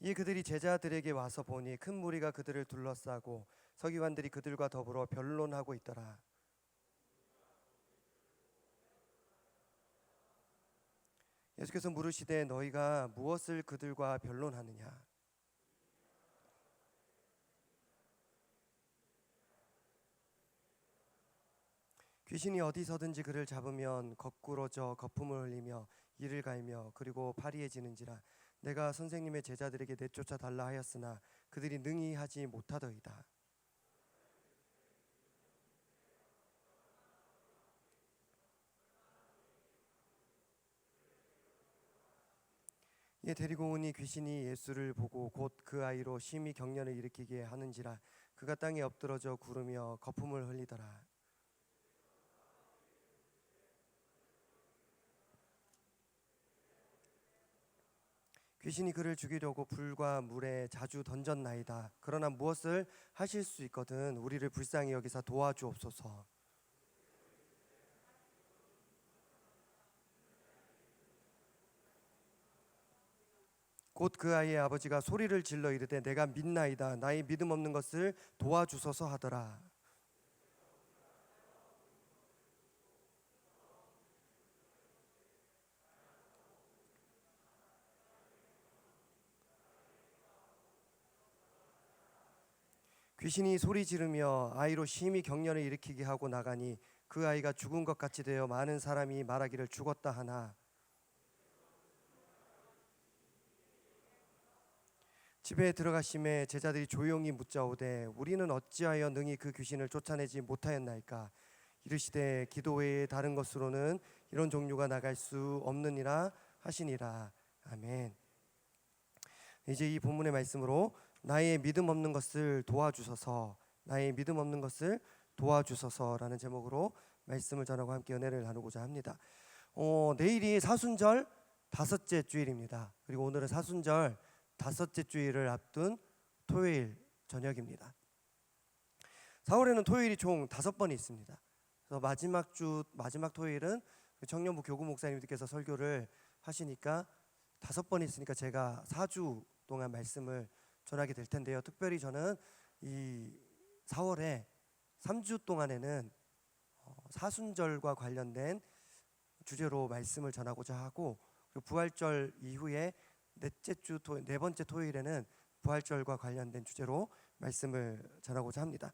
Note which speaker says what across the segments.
Speaker 1: 이 그들이 제자들에게 와서 보니 큰 무리가 그들을 둘러싸고 서기관들이 그들과 더불어 변론하고 있더라. 예수께서 물으시되 너희가 무엇을 그들과 변론하느냐? 귀신이 어디서든지 그를 잡으면 거꾸러져 거품을 흘리며 이를 갈며 그리고 파리해지는지라. 내가 선생님의 제자들에게 내쫓아 달라 하였으나 그들이 능히 하지 못하더이다. 이에 데리고 오니 귀신이 예수를 보고 곧 그 아이로 심히 경련을 일으키게 하는지라. 그가 땅에 엎드러져 구르며 거품을 흘리더라. 귀신이 그를 죽이려고 불과 물에 자주 던졌나이다. 그러나 무엇을 하실 수 있거든 우리를 불쌍히 여기사 도와주옵소서. 곧 그 아이의 아버지가 소리를 질러 이르되 내가 믿나이다. 나의 믿음 없는 것을 도와주소서 하더라. 귀신이 소리 지르며 아이로 심히 경련을 일으키게 하고 나가니 그 아이가 죽은 것 같이 되어 많은 사람이 말하기를 죽었다 하나. 집에 들어가심에 제자들이 조용히 묻자오되 우리는 어찌하여 능히 그 귀신을 쫓아내지 못하였나이까? 이르시되 기도 외에 다른 것으로는 이런 종류가 나갈 수 없느니라 하시니라. 아멘. 이제 이 본문의 말씀으로 나의 믿음 없는 것을 도와주소서, 나의 믿음 없는 것을 도와주소서라는 제목으로 말씀을 전하고 함께 은혜를 나누고자 합니다. 내일이 사순절 다섯째 주일입니다. 그리고 오늘은 사순절 다섯째 주일을 앞둔 토요일 저녁입니다. 4월에는 토요일이 총 5번이 있습니다. 그래서 마지막 토요일은 청년부 교구 목사님들께서 설교를 하시니까 5번이 있으니까 제가 4주 동안 말씀을 전하게 될 텐데요. 특별히 저는 이 4월에 3주 동안에는 사순절과 관련된 주제로 말씀을 전하고자 하고, 그리고 부활절 이후에 네 번째 토요일에는 부활절과 관련된 주제로 말씀을 전하고자 합니다.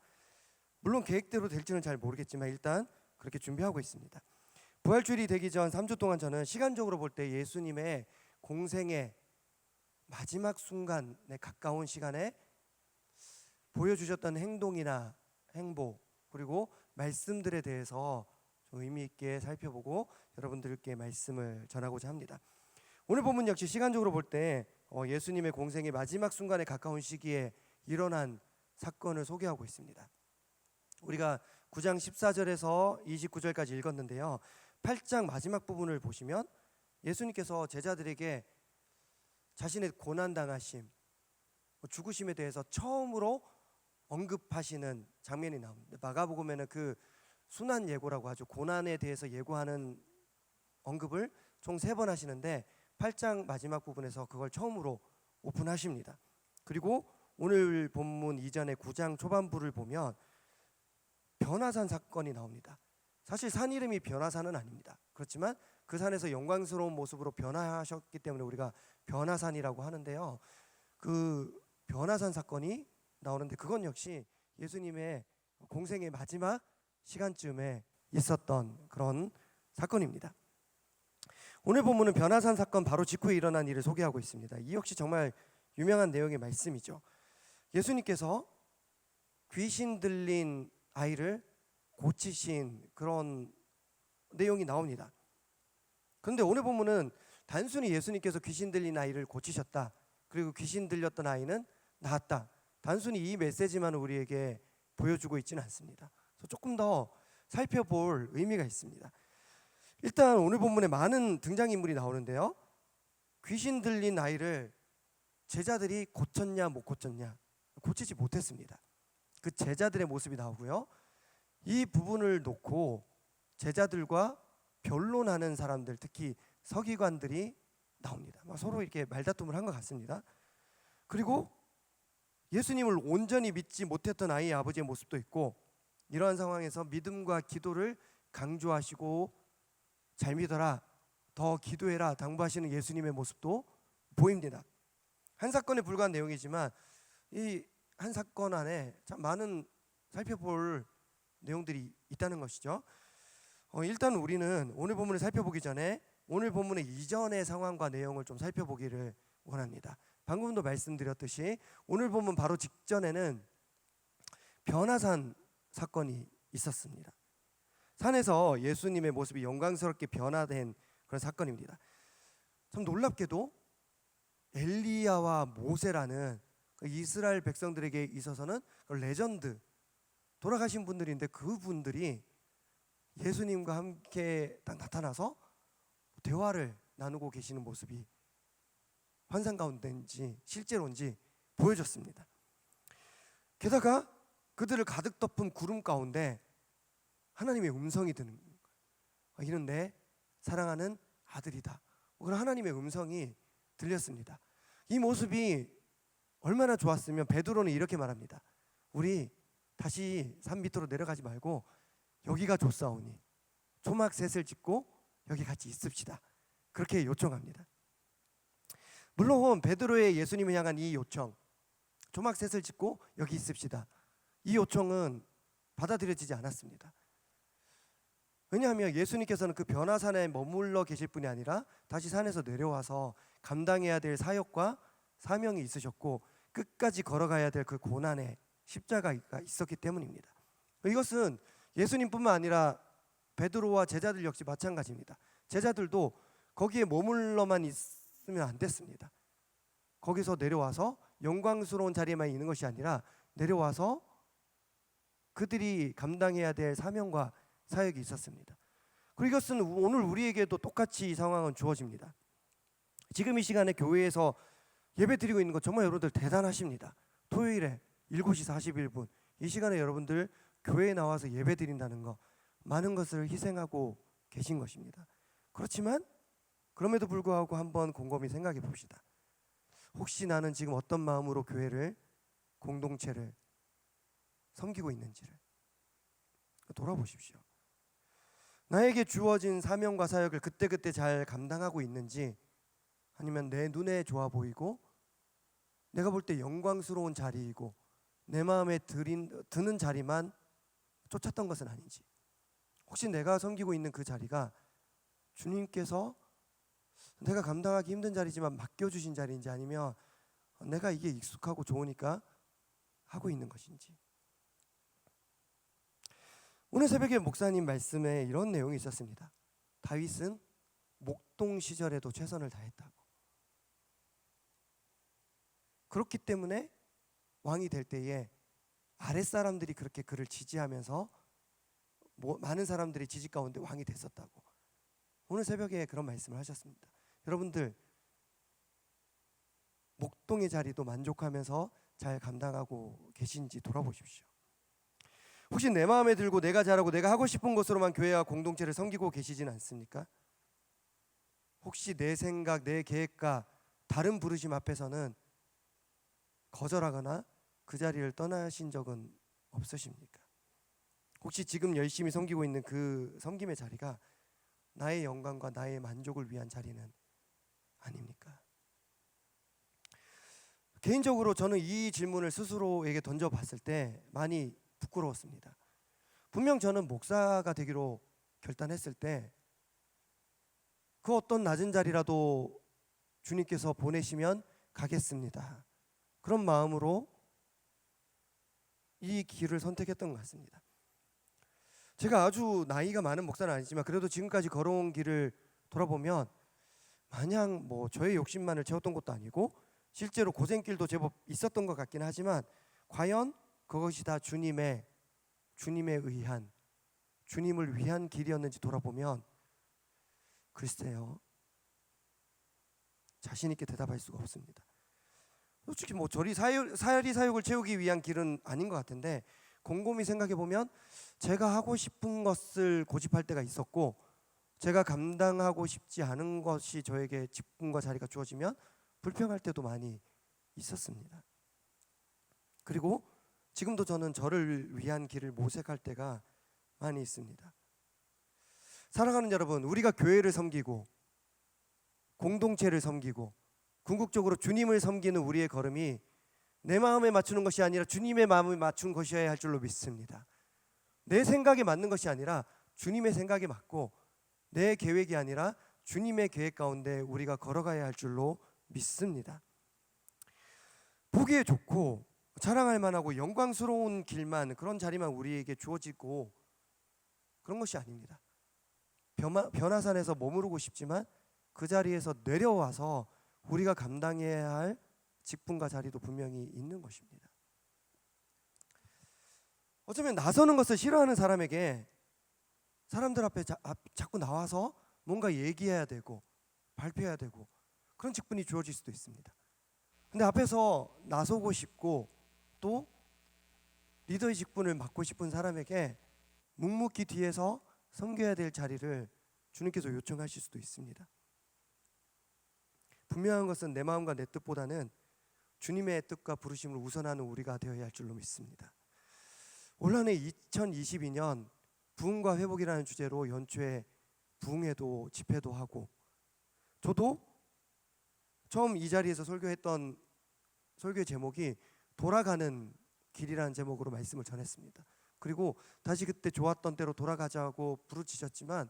Speaker 1: 물론 계획대로 될지는 잘 모르겠지만 일단 그렇게 준비하고 있습니다. 부활주일이 되기 전 3주 동안 저는 시간적으로 볼 때 예수님의 공생의 마지막 순간에 가까운 시간에 보여주셨던 행동이나 행보 그리고 말씀들에 대해서 좀 의미 있게 살펴보고 여러분들께 말씀을 전하고자 합니다. 오늘 본문 역시 시간적으로 볼 때 예수님의 공생의 마지막 순간에 가까운 시기에 일어난 사건을 소개하고 있습니다. 우리가 9장 14절에서 29절까지 읽었는데요. 8장 마지막 부분을 보시면 예수님께서 제자들에게 자신의 고난당하심, 죽으심에 대해서 처음으로 언급하시는 장면이 나옵니다. 마가복음에는 그 순환 예고라고 하죠. 고난에 대해서 예고하는 언급을 총 3번 하시는데 8장 마지막 부분에서 그걸 처음으로 오픈하십니다. 그리고 오늘 본문 이전의 9장 초반부를 보면 변화산 사건이 나옵니다. 사실 산 이름이 변화산은 아닙니다. 그렇지만 그 산에서 영광스러운 모습으로 변화하셨기 때문에 우리가 변화산이라고 하는데요. 그 변화산 사건이 나오는데 그건 역시 예수님의 공생의 마지막 시간쯤에 있었던 그런 사건입니다. 오늘 본문은 변화산 사건 바로 직후에 일어난 일을 소개하고 있습니다. 이 역시 정말 유명한 내용의 말씀이죠. 예수님께서 귀신 들린 아이를 고치신 그런 내용이 나옵니다. 그런데 오늘 본문은 단순히 예수님께서 귀신 들린 아이를 고치셨다, 그리고 귀신 들렸던 아이는 나았다, 단순히 이 메시지만 우리에게 보여주고 있지는 않습니다. 그래서 조금 더 살펴볼 의미가 있습니다. 일단 오늘 본문에 많은 등장인물이 나오는데요. 귀신 들린 아이를 제자들이 고쳤냐 못 고쳤냐? 고치지 못했습니다. 그 제자들의 모습이 나오고요. 이 부분을 놓고 제자들과 변론하는 사람들, 특히 서기관들이 나옵니다. 서로 이렇게 말다툼을 한 것 같습니다. 그리고 예수님을 온전히 믿지 못했던 아이의 아버지의 모습도 있고, 이러한 상황에서 믿음과 기도를 강조하시고 잘 믿어라, 더 기도해라 당부하시는 예수님의 모습도 보입니다. 한 사건에 불과한 내용이지만 이 한 사건 안에 참 많은 살펴볼 내용들이 있다는 것이죠. 일단 우리는 오늘 본문을 살펴보기 전에 오늘 본문의 이전의 상황과 내용을 좀 살펴보기를 원합니다. 방금도 말씀드렸듯이 오늘 본문 바로 직전에는 변화산 사건이 있었습니다. 산에서 예수님의 모습이 영광스럽게 변화된 그런 사건입니다. 참 놀랍게도 엘리야와 모세라는 그 이스라엘 백성들에게 있어서는 레전드, 돌아가신 분들인데 그분들이 예수님과 함께 딱 나타나서 대화를 나누고 계시는 모습이 환상 가운데인지 실제로인지 보여줬습니다. 게다가 그들을 가득 덮은 구름 가운데 하나님의 음성이 드는 거예요. 이는 내 사랑하는 아들이다. 그런 하나님의 음성이 들렸습니다. 이 모습이 얼마나 좋았으면 베드로는 이렇게 말합니다. 우리 다시 산 밑으로 내려가지 말고 여기가 좋사오니 초막 셋을 짓고 여기 같이 있읍시다. 그렇게 요청합니다. 물론 베드로의 예수님을 향한 이 요청, 초막 셋을 짓고 여기 있읍시다, 이 요청은 받아들여지지 않았습니다. 왜냐하면 예수님께서는 그 변화산에 머물러 계실 뿐이 아니라 다시 산에서 내려와서 감당해야 될 사역과 사명이 있으셨고 끝까지 걸어가야 될 그 고난의 십자가가 있었기 때문입니다. 이것은 예수님뿐만 아니라 베드로와 제자들 역시 마찬가지입니다. 제자들도 거기에 머물러만 있으면 안 됐습니다. 거기서 내려와서 영광스러운 자리에만 있는 것이 아니라 내려와서 그들이 감당해야 될 사명과 사역이 있었습니다. 그리고 이것은 오늘 우리에게도 똑같이 이 상황은 주어집니다. 지금 이 시간에 교회에서 예배 드리고 있는 것 정말 여러분들 대단하십니다. 토요일에 7시 41분 이 시간에 여러분들 교회에 나와서 예배 드린다는 거, 많은 것을 희생하고 계신 것입니다. 그렇지만 그럼에도 불구하고 한번 곰곰이 생각해 봅시다. 혹시 나는 지금 어떤 마음으로 교회를, 공동체를 섬기고 있는지를 돌아보십시오. 나에게 주어진 사명과 사역을 그때그때 잘 감당하고 있는지, 아니면 내 눈에 좋아 보이고 내가 볼 때 영광스러운 자리이고 내 마음에 드는 자리만 쫓았던 것은 아닌지, 혹시 내가 섬기고 있는 그 자리가 주님께서 내가 감당하기 힘든 자리지만 맡겨주신 자리인지, 아니면 내가 이게 익숙하고 좋으니까 하고 있는 것인지. 오늘 새벽에 목사님 말씀에 이런 내용이 있었습니다. 다윗은 목동 시절에도 최선을 다했다고. 그렇기 때문에 왕이 될 때에 아랫사람들이 그렇게 그를 지지하면서 많은 사람들이 지지 가운데 왕이 됐었다고. 오늘 새벽에 그런 말씀을 하셨습니다. 여러분들 목동의 자리도 만족하면서 잘 감당하고 계신지 돌아보십시오. 혹시 내 마음에 들고 내가 잘하고 내가 하고 싶은 것으로만 교회와 공동체를 섬기고 계시진 않습니까? 혹시 내 생각, 내 계획과 다른 부르심 앞에서는 거절하거나 그 자리를 떠나신 적은 없으십니까? 혹시 지금 열심히 섬기고 있는 그 섬김의 자리가 나의 영광과 나의 만족을 위한 자리는 아닙니까? 개인적으로 저는 이 질문을 스스로에게 던져봤을 때 많이 부끄러웠습니다. 분명 저는 목사가 되기로 결단했을 때 그 어떤 낮은 자리라도 주님께서 보내시면 가겠습니다, 그런 마음으로 이 길을 선택했던 것 같습니다. 제가 아주 나이가 많은 목사는 아니지만 그래도 지금까지 걸어온 길을 돌아보면 마냥 저의 욕심만을 채웠던 것도 아니고 실제로 고생길도 제법 있었던 것 같긴 하지만, 과연 그것이 다 주님에 의한, 주님을 위한 길이었는지 돌아보면 글쎄요, 자신 있게 대답할 수가 없습니다. 솔직히 저리 사리 사욕을 채우기 위한 길은 아닌 것 같은데, 곰곰이 생각해 보면 제가 하고 싶은 것을 고집할 때가 있었고, 제가 감당하고 싶지 않은 것이 저에게 직분과 자리가 주어지면 불평할 때도 많이 있었습니다. 그리고 지금도 저는 저를 위한 길을 모색할 때가 많이 있습니다. 사랑하는 여러분, 우리가 교회를 섬기고 공동체를 섬기고 궁극적으로 주님을 섬기는 우리의 걸음이 내 마음에 맞추는 것이 아니라 주님의 마음에 맞춘 것이어야 할 줄로 믿습니다. 내 생각에 맞는 것이 아니라 주님의 생각에 맞고 내 계획이 아니라 주님의 계획 가운데 우리가 걸어가야 할 줄로 믿습니다. 보기에 좋고 자랑할 만하고 영광스러운 길만, 그런 자리만 우리에게 주어지고 그런 것이 아닙니다. 변화산에서 머무르고 싶지만 그 자리에서 내려와서 우리가 감당해야 할 직분과 자리도 분명히 있는 것입니다. 어쩌면 나서는 것을 싫어하는 사람에게 사람들 앞에 자꾸 나와서 뭔가 얘기해야 되고 발표해야 되고 그런 직분이 주어질 수도 있습니다. 근데 앞에서 나서고 싶고 또 리더의 직분을 맡고 싶은 사람에게 묵묵히 뒤에서 섬겨야 될 자리를 주님께서 요청하실 수도 있습니다. 분명한 것은 내 마음과 내 뜻보다는 주님의 뜻과 부르심을 우선하는 우리가 되어야 할 줄로 믿습니다. 올 한해 2022년 부흥과 회복이라는 주제로 연초에 부흥회도 집회도 하고, 저도 처음 이 자리에서 설교했던 설교의 제목이 돌아가는 길이라는 제목으로 말씀을 전했습니다. 그리고 다시 그때 좋았던 때로 돌아가자고 부르짖었지만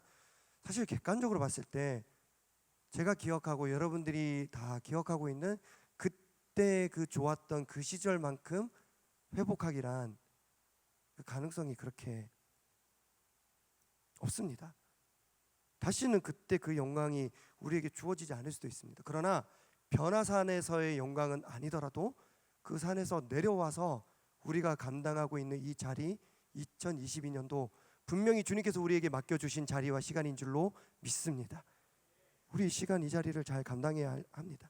Speaker 1: 사실 객관적으로 봤을 때 제가 기억하고 여러분들이 다 기억하고 있는 그때 그 좋았던 그 시절만큼 회복하기란 그 가능성이 그렇게 없습니다. 다시는 그때 그 영광이 우리에게 주어지지 않을 수도 있습니다. 그러나 변화산에서의 영광은 아니더라도 그 산에서 내려와서 우리가 감당하고 있는 이 자리, 2022년도 분명히 주님께서 우리에게 맡겨주신 자리와 시간인 줄로 믿습니다. 우리 이 시간 이 자리를 잘 감당해야 합니다.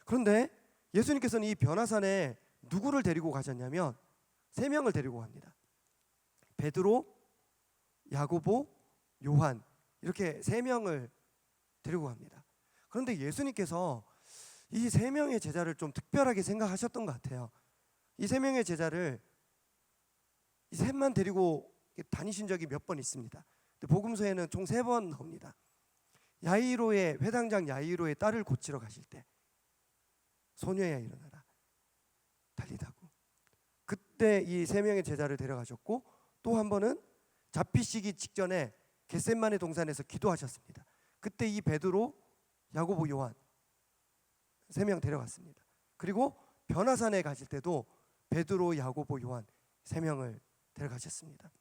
Speaker 1: 그런데 예수님께서는 이 변화산에 누구를 데리고 가셨냐면 3명을 데리고 갑니다. 베드로, 야고보, 요한, 이렇게 3명을 데리고 갑니다. 그런데 예수님께서 이 3명의 제자를 좀 특별하게 생각하셨던 것 같아요. 이 3명의 제자를 이 셋만 데리고 다니신 적이 몇 번 있습니다. 복음서에는 총 3번 나옵니다. 야이로의 회당장 야이로의 딸을 고치러 가실 때 소녀야 일어나라 달리다고, 그때 이 3명의 제자를 데려가셨고, 또 한 번은 잡히시기 직전에 겟셋마네 동산에서 기도하셨습니다. 그때 이 베드로, 야고보, 요한 3명 데려갔습니다. 그리고 변화산에 가실 때도 베드로, 야고보, 요한 3명을 데려가셨습니다.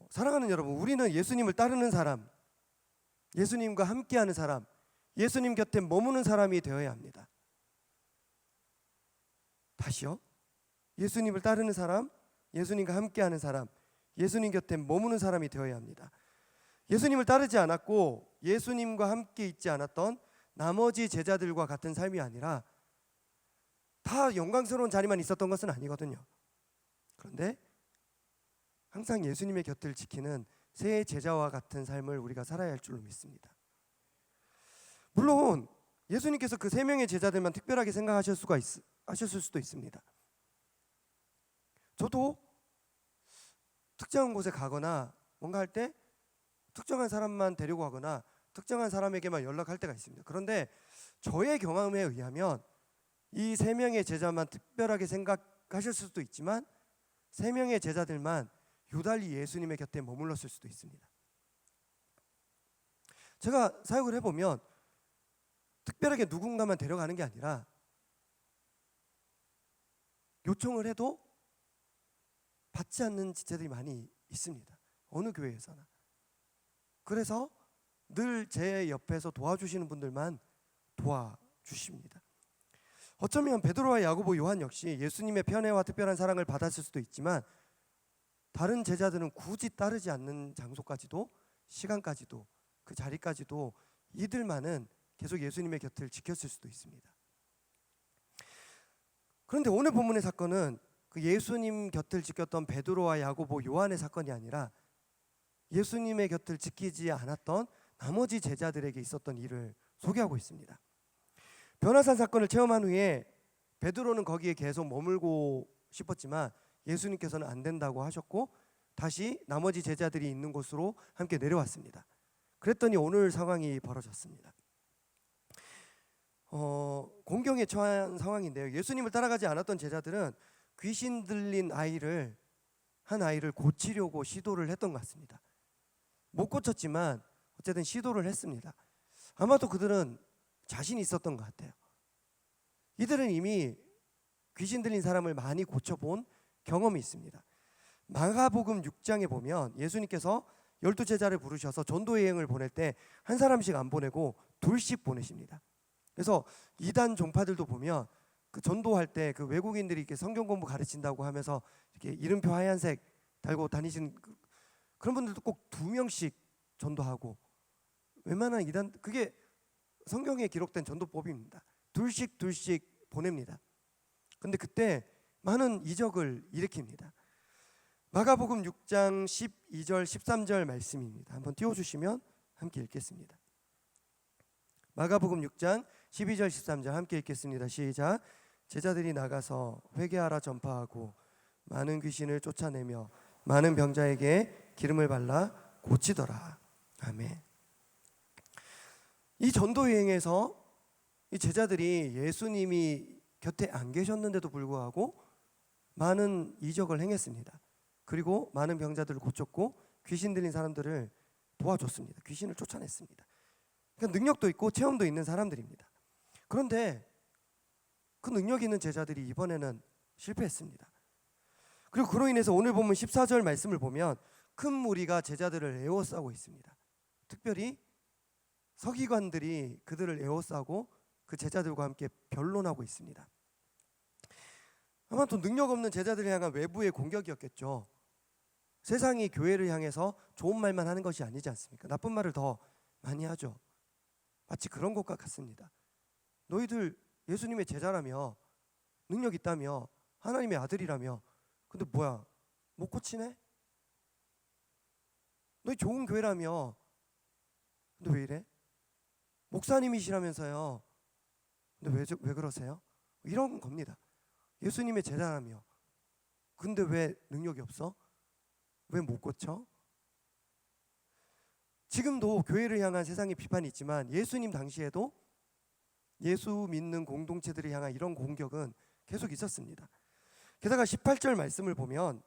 Speaker 1: 사랑하는 여러분, 우리는 예수님을 따르는 사람, 예수님과 함께하는 사람, 예수님 곁에 머무는 사람이 되어야 합니다. 다시요. 예수님을 따르는 사람, 예수님과 함께하는 사람, 예수님 곁에 머무는 사람이 되어야 합니다. 예수님을 따르지 않았고 예수님과 함께 있지 않았던 나머지 제자들과 같은 삶이 아니라 다 영광스러운 자리만 있었던 것은 아니거든요. 그런데 항상 예수님의 곁을 지키는 새 제자와 같은 삶을 우리가 살아야 할 줄로 믿습니다. 물론 예수님께서 그 3명의 제자들만 특별하게 하셨을 수도 있습니다. 저도 특정한 곳에 가거나 뭔가 할 때 특정한 사람만 데리고 가거나 특정한 사람에게만 연락할 때가 있습니다. 그런데 저의 경험에 의하면 이 3명의 제자만 특별하게 생각하셨을 수도 있지만 3명의 제자들만 유달리 예수님의 곁에 머물렀을 수도 있습니다. 제가 사역을 해보면 특별하게 누군가만 데려가는 게 아니라 요청을 해도 받지 않는 지체들이 많이 있습니다. 어느 교회에서나. 그래서 늘 제 옆에서 도와주시는 분들만 도와주십니다. 어쩌면 베드로와 야고보, 요한 역시 예수님의 편애와 특별한 사랑을 받았을 수도 있지만 다른 제자들은 굳이 따르지 않는 장소까지도, 시간까지도, 그 자리까지도 이들만은 계속 예수님의 곁을 지켰을 수도 있습니다. 그런데 오늘 본문의 사건은 그 예수님 곁을 지켰던 베드로와 야고보, 요한의 사건이 아니라 예수님의 곁을 지키지 않았던 나머지 제자들에게 있었던 일을 소개하고 있습니다. 변화산 사건을 체험한 후에 베드로는 거기에 계속 머물고 싶었지만 예수님께서는 안 된다고 하셨고 다시 나머지 제자들이 있는 곳으로 함께 내려왔습니다. 그랬더니 오늘 상황이 벌어졌습니다. 공경에 처한 상황인데요. 예수님을 따라가지 않았던 제자들은 귀신 들린 한 아이를 고치려고 시도를 했던 것 같습니다. 못 고쳤지만 어쨌든 시도를 했습니다. 아마도 그들은 자신이 있었던 것 같아요. 이들은 이미 귀신 들린 사람을 많이 고쳐본 경험이 있습니다. 마가복음 6장에 보면 예수님께서 12제자를 부르셔서 전도 여행을 보낼 때 한 사람씩 안 보내고 둘씩 보내십니다. 그래서 이단 종파들도 보면 그 전도할 때 그 외국인들이 이렇게 성경 공부 가르친다고 하면서 이렇게 이름표 하얀색 달고 다니시는 그런 분들도 꼭 2명씩 전도하고, 웬만한 이단 그게 성경에 기록된 전도법입니다. 둘씩 보냅니다. 근데 그때 많은 이적을 일으킵니다. 마가복음 6장 12절 13절 말씀입니다. 한번 띄워주시면 함께 읽겠습니다. 마가복음 6장 12절 13절 함께 읽겠습니다. 시작. 제자들이 나가서 회개하라 전파하고 많은 귀신을 쫓아내며 많은 병자에게 기름을 발라 고치더라. 아멘. 이 전도 여행에서 이 제자들이 예수님이 곁에 안 계셨는데도 불구하고 많은 이적을 행했습니다. 그리고 많은 병자들을 고쳤고 귀신 들린 사람들을 도와줬습니다. 귀신을 쫓아냈습니다. 그러니까 능력도 있고 체험도 있는 사람들입니다. 그런데 그 능력 있는 제자들이 이번에는 실패했습니다. 그리고 그로 인해서 오늘 본문 14절 말씀을 보면 큰 무리가 제자들을 에워싸고 있습니다. 특별히 서기관들이 그들을 에워싸고 그 제자들과 함께 변론하고 있습니다. 아마 또 능력 없는 제자들을 향한 외부의 공격이었겠죠. 세상이 교회를 향해서 좋은 말만 하는 것이 아니지 않습니까? 나쁜 말을 더 많이 하죠. 마치 그런 것과 같습니다. 너희들 예수님의 제자라며 능력 있다며 하나님의 아들이라며 근데 뭐야 못 고치네? 너희 좋은 교회라며 근데 왜 이래? 목사님이시라면서요 근데 왜 그러세요? 이런 겁니다. 예수님의 제자라며 근데 왜 능력이 없어? 왜 못 고쳐? 지금도 교회를 향한 세상의 비판이 있지만 예수님 당시에도 예수 믿는 공동체들을 향한 이런 공격은 계속 있었습니다. 게다가 18절 말씀을 보면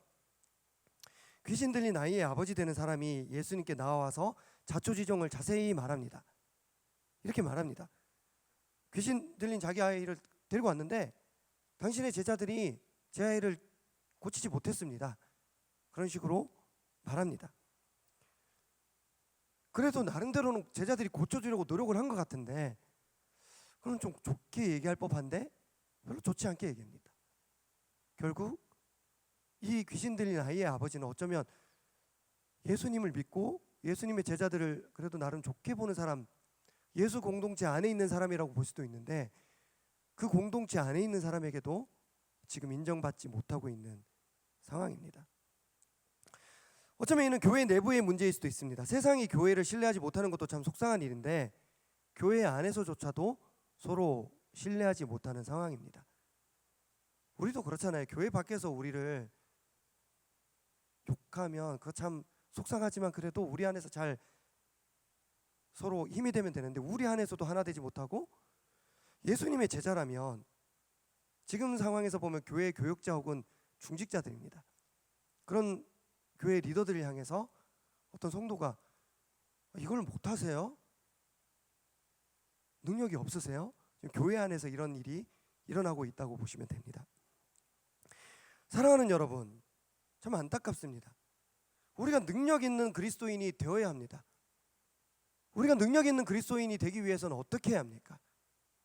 Speaker 1: 귀신 들린 아이의 아버지 되는 사람이 예수님께 나와서 자초지종을 자세히 말합니다. 이렇게 말합니다. 귀신 들린 자기 아이를 데리고 왔는데 당신의 제자들이 제 아이를 고치지 못했습니다. 그런 식으로 말합니다. 그래도 나름대로는 제자들이 고쳐주려고 노력을 한 것 같은데 그럼 좀 좋게 얘기할 법한데 별로 좋지 않게 얘기합니다. 결국 이 귀신 들린 아이의 아버지는 어쩌면 예수님을 믿고 예수님의 제자들을 그래도 나름 좋게 보는 사람, 예수 공동체 안에 있는 사람이라고 볼 수도 있는데 그 공동체 안에 있는 사람에게도 지금 인정받지 못하고 있는 상황입니다. 어쩌면 이는 교회 내부의 문제일 수도 있습니다. 세상이 교회를 신뢰하지 못하는 것도 참 속상한 일인데 교회 안에서조차도 서로 신뢰하지 못하는 상황입니다. 우리도 그렇잖아요. 교회 밖에서 우리를 욕하면 그거 참 속상하지만 그래도 우리 안에서 잘 서로 힘이 되면 되는데 우리 안에서도 하나 되지 못하고 예수님의 제자라면 지금 상황에서 보면 교회 교역자 혹은 중직자들입니다. 그런 교회 리더들을 향해서 어떤 성도가 이걸 못하세요? 능력이 없으세요? 지금 교회 안에서 이런 일이 일어나고 있다고 보시면 됩니다. 사랑하는 여러분, 참 안타깝습니다. 우리가 능력 있는 그리스도인이 되어야 합니다. 우리가 능력 있는 그리스도인이 되기 위해서는 어떻게 해야 합니까?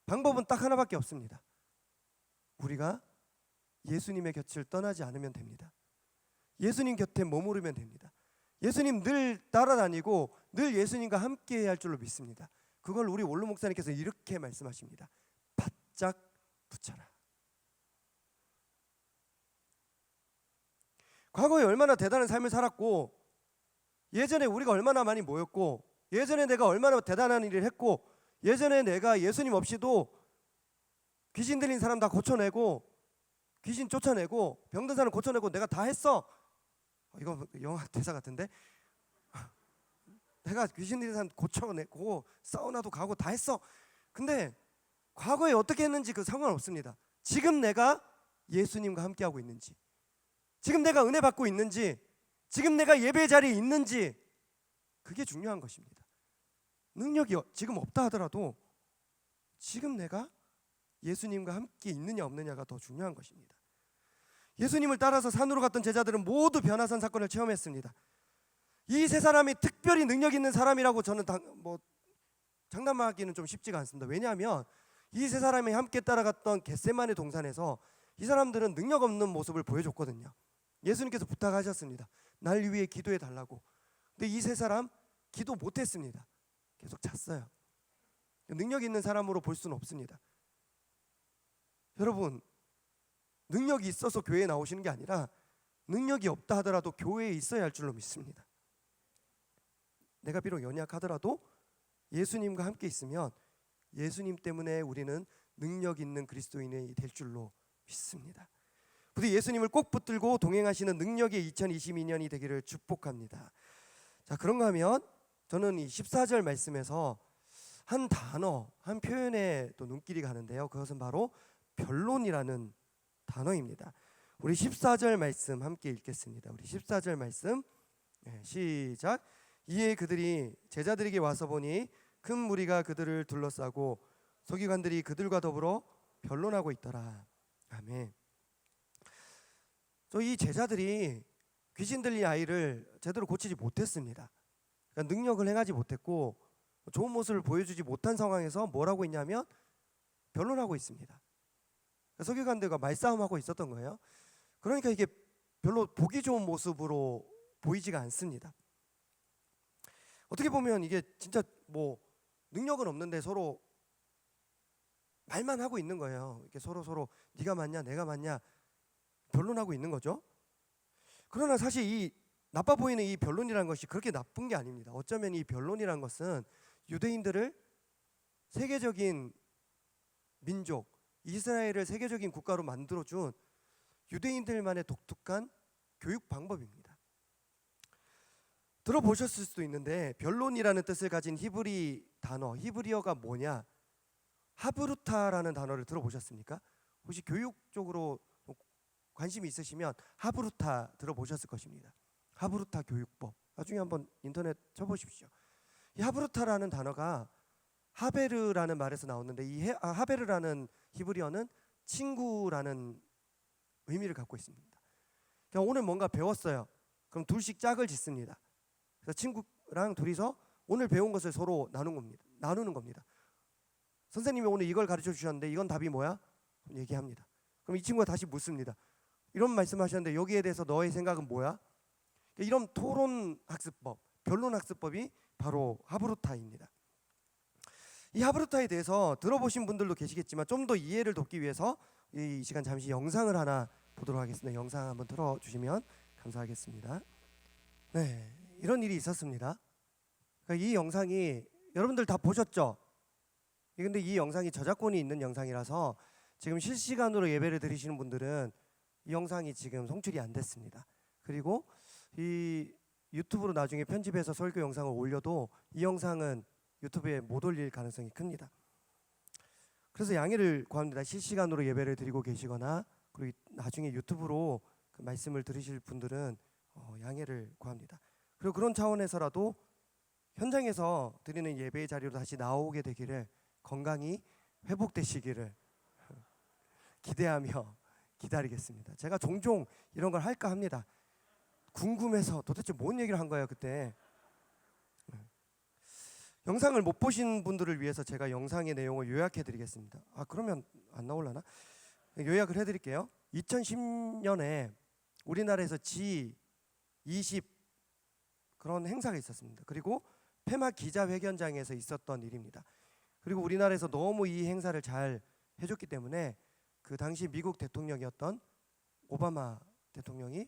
Speaker 1: 방법은 딱 하나밖에 없습니다. 우리가 예수님의 곁을 떠나지 않으면 됩니다. 예수님 곁에 머무르면 됩니다. 예수님 늘 따라다니고 늘 예수님과 함께 해야 할 줄로 믿습니다. 그걸 우리 원로 목사님께서 이렇게 말씀하십니다. 바짝 붙여라. 과거에 얼마나 대단한 삶을 살았고 예전에 우리가 얼마나 많이 모였고 예전에 내가 얼마나 대단한 일을 했고 예전에 내가 예수님 없이도 귀신 들린 사람 다 고쳐내고, 귀신 쫓아내고, 병든 사람 고쳐내고, 내가 다 했어. 이거 영화 대사 같은데? 내가 귀신 들린 사람 고쳐내고 사우나도 가고 다 했어. 근데 과거에 어떻게 했는지 그 상관없습니다. 지금 내가 예수님과 함께하고 있는지, 지금 내가 은혜 받고 있는지, 지금 내가 예배 자리에 있는지, 그게 중요한 것입니다. 능력이 지금 없다 하더라도 지금 내가 예수님과 함께 있느냐 없느냐가 더 중요한 것입니다. 예수님을 따라서 산으로 갔던 제자들은 모두 변화산 사건을 체험했습니다. 이 세 사람이 특별히 능력 있는 사람이라고 저는 장담하기는 좀 쉽지가 않습니다. 왜냐하면 이 세 사람이 함께 따라갔던 겟세마네 동산에서 이 사람들은 능력 없는 모습을 보여줬거든요. 예수님께서 부탁하셨습니다. 날 위해 기도해 달라고. 근데 이 세 사람 기도 못했습니다. 계속 잤어요. 능력 있는 사람으로 볼 수는 없습니다. 여러분, 능력이 있어서 교회에 나오시는 게 아니라 능력이 없다 하더라도 교회에 있어야 할 줄로 믿습니다. 내가 비록 연약하더라도 예수님과 함께 있으면 예수님 때문에 우리는 능력 있는 그리스도인이 될 줄로 믿습니다. 부디 예수님을 꼭 붙들고 동행하시는 능력의 2022년이 되기를 축복합니다. 자, 그런가 하면 저는 이 14절 말씀에서 한 단어, 한 표현에 또 눈길이 가는데요. 그것은 바로 변론이라는 단어입니다. 우리 14절 말씀 함께 읽겠습니다. 우리 14절 말씀 시작. 이에 그들이 제자들에게 와서 보니 큰 무리가 그들을 둘러싸고 서기관들이 그들과 더불어 변론하고 있더라. 아멘. 이 제자들이 귀신 들린 아이를 제대로 고치지 못했습니다. 그러니까 능력을 행하지 못했고 좋은 모습을 보여주지 못한 상황에서 뭐라고 했냐면 변론하고 있습니다. 서기관들과 말싸움하고 있었던 거예요. 그러니까 이게 별로 보기 좋은 모습으로 보이지가 않습니다. 어떻게 보면 이게 진짜 능력은 없는데 서로 말만 하고 있는 거예요. 이렇게 서로 네가 맞냐 내가 맞냐 변론하고 있는 거죠. 그러나 사실 이 나빠 보이는 이 변론이라는 것이 그렇게 나쁜 게 아닙니다. 어쩌면 이 변론이라는 것은 유대인들을 세계적인 민족, 이스라엘을 세계적인 국가로 만들어준 유대인들만의 독특한 교육 방법입니다. 들어보셨을 수도 있는데 변론이라는 뜻을 가진 히브리 단어, 히브리어가 뭐냐? 하브루타라는 단어를 들어보셨습니까? 혹시 교육 쪽으로 관심이 있으시면 하브루타 들어보셨을 것입니다. 하브루타 교육법. 나중에 한번 인터넷 쳐보십시오. 이 하브루타라는 단어가 하베르라는 말에서 나오는데 이 하베르라는 히브리어는 친구라는 의미를 갖고 있습니다. 그러니까 오늘 뭔가 배웠어요. 그럼 둘씩 짝을 짓습니다. 그래서 친구랑 둘이서 오늘 배운 것을 서로 나누는 겁니다. 선생님이 오늘 이걸 가르쳐 주셨는데 이건 답이 뭐야? 얘기합니다. 그럼 이 친구가 다시 묻습니다. 이런 말씀하셨는데 여기에 대해서 너의 생각은 뭐야? 이런 토론 학습법, 변론 학습법이 바로 하브루타입니다. 이 하브루타에 대해서 들어보신 분들도 계시겠지만 좀 더 이해를 돕기 위해서 이 시간 잠시 영상을 하나 보도록 하겠습니다. 영상 한번 틀어주시면 감사하겠습니다. 네, 이런 일이 있었습니다. 그러니까 이 영상이 여러분들 다 보셨죠? 근데 이 영상이 저작권이 있는 영상이라서 지금 실시간으로 예배를 드리시는 분들은 이 영상이 지금 송출이 안 됐습니다. 그리고 이 유튜브로 나중에 편집해서 설교 영상을 올려도 이 영상은 유튜브에 못 올릴 가능성이 큽니다. 그래서 양해를 구합니다. 실시간으로 예배를 드리고 계시거나 그리고 나중에 유튜브로 그 말씀을 들으실 분들은 양해를 구합니다. 그리고 그런 차원에서라도 현장에서 드리는 예배의 자리로 다시 나오게 되기를, 건강히 회복되시기를 기대하며 기다리겠습니다. 제가 종종 이런 걸 할까 합니다. 궁금해서 도대체 뭔 얘기를 한 거예요 그때. 영상을 못 보신 분들을 위해서 제가 영상의 내용을 요약해 드리겠습니다. 그러면 안 나올라나? 요약을 해드릴게요. 2010년에 우리나라에서 G20 그런 행사가 있었습니다. 그리고 페마 기자회견장에서 있었던 일입니다. 그리고 우리나라에서 너무 이 행사를 잘 해줬기 때문에 그 당시 미국 대통령이었던 오바마 대통령이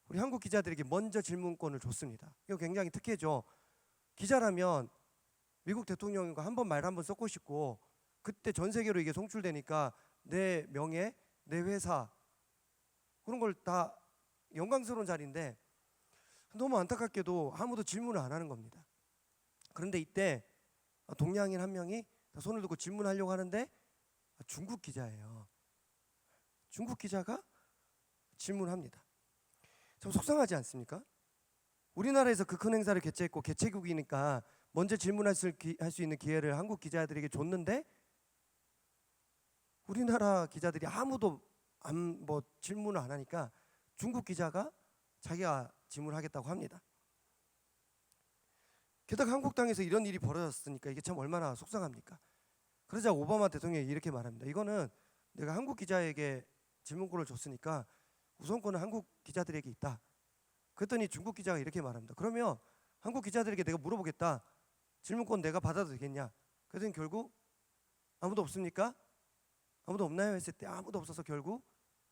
Speaker 1: 우리 한국 기자들에게 먼저 질문권을 줬습니다. 이거 굉장히 특혜죠. 기자라면 미국 대통령과 한 번 말 한 번 쏟고 싶고 그때 전 세계로 이게 송출되니까 내 명예, 내 회사 그런 걸 다 영광스러운 자리인데 너무 안타깝게도 아무도 질문을 안 하는 겁니다. 그런데 이때 동양인 한 명이 손을 들고 질문하려고 하는데 중국 기자예요. 중국 기자가 질문합니다. 참 속상하지 않습니까? 우리나라에서 그 큰 행사를 개최했고 개최국이니까 먼저 질문할 수 있는 기회를 한국 기자들에게 줬는데 우리나라 기자들이 아무도 질문을 안 하니까 중국 기자가 자기가 질문하겠다고 합니다. 게다가 한국 땅에서 이런 일이 벌어졌으니까 이게 참 얼마나 속상합니까? 그러자 오바마 대통령이 이렇게 말합니다. 이거는 내가 한국 기자에게 질문권을 줬으니까 우선권은 한국 기자들에게 있다. 그랬더니 중국 기자가 이렇게 말합니다. 그러면 한국 기자들에게 내가 물어보겠다. 질문권 내가 받아도 되겠냐? 그랬더니 결국 아무도 없습니까? 아무도 없나요? 했을 때 아무도 없어서 결국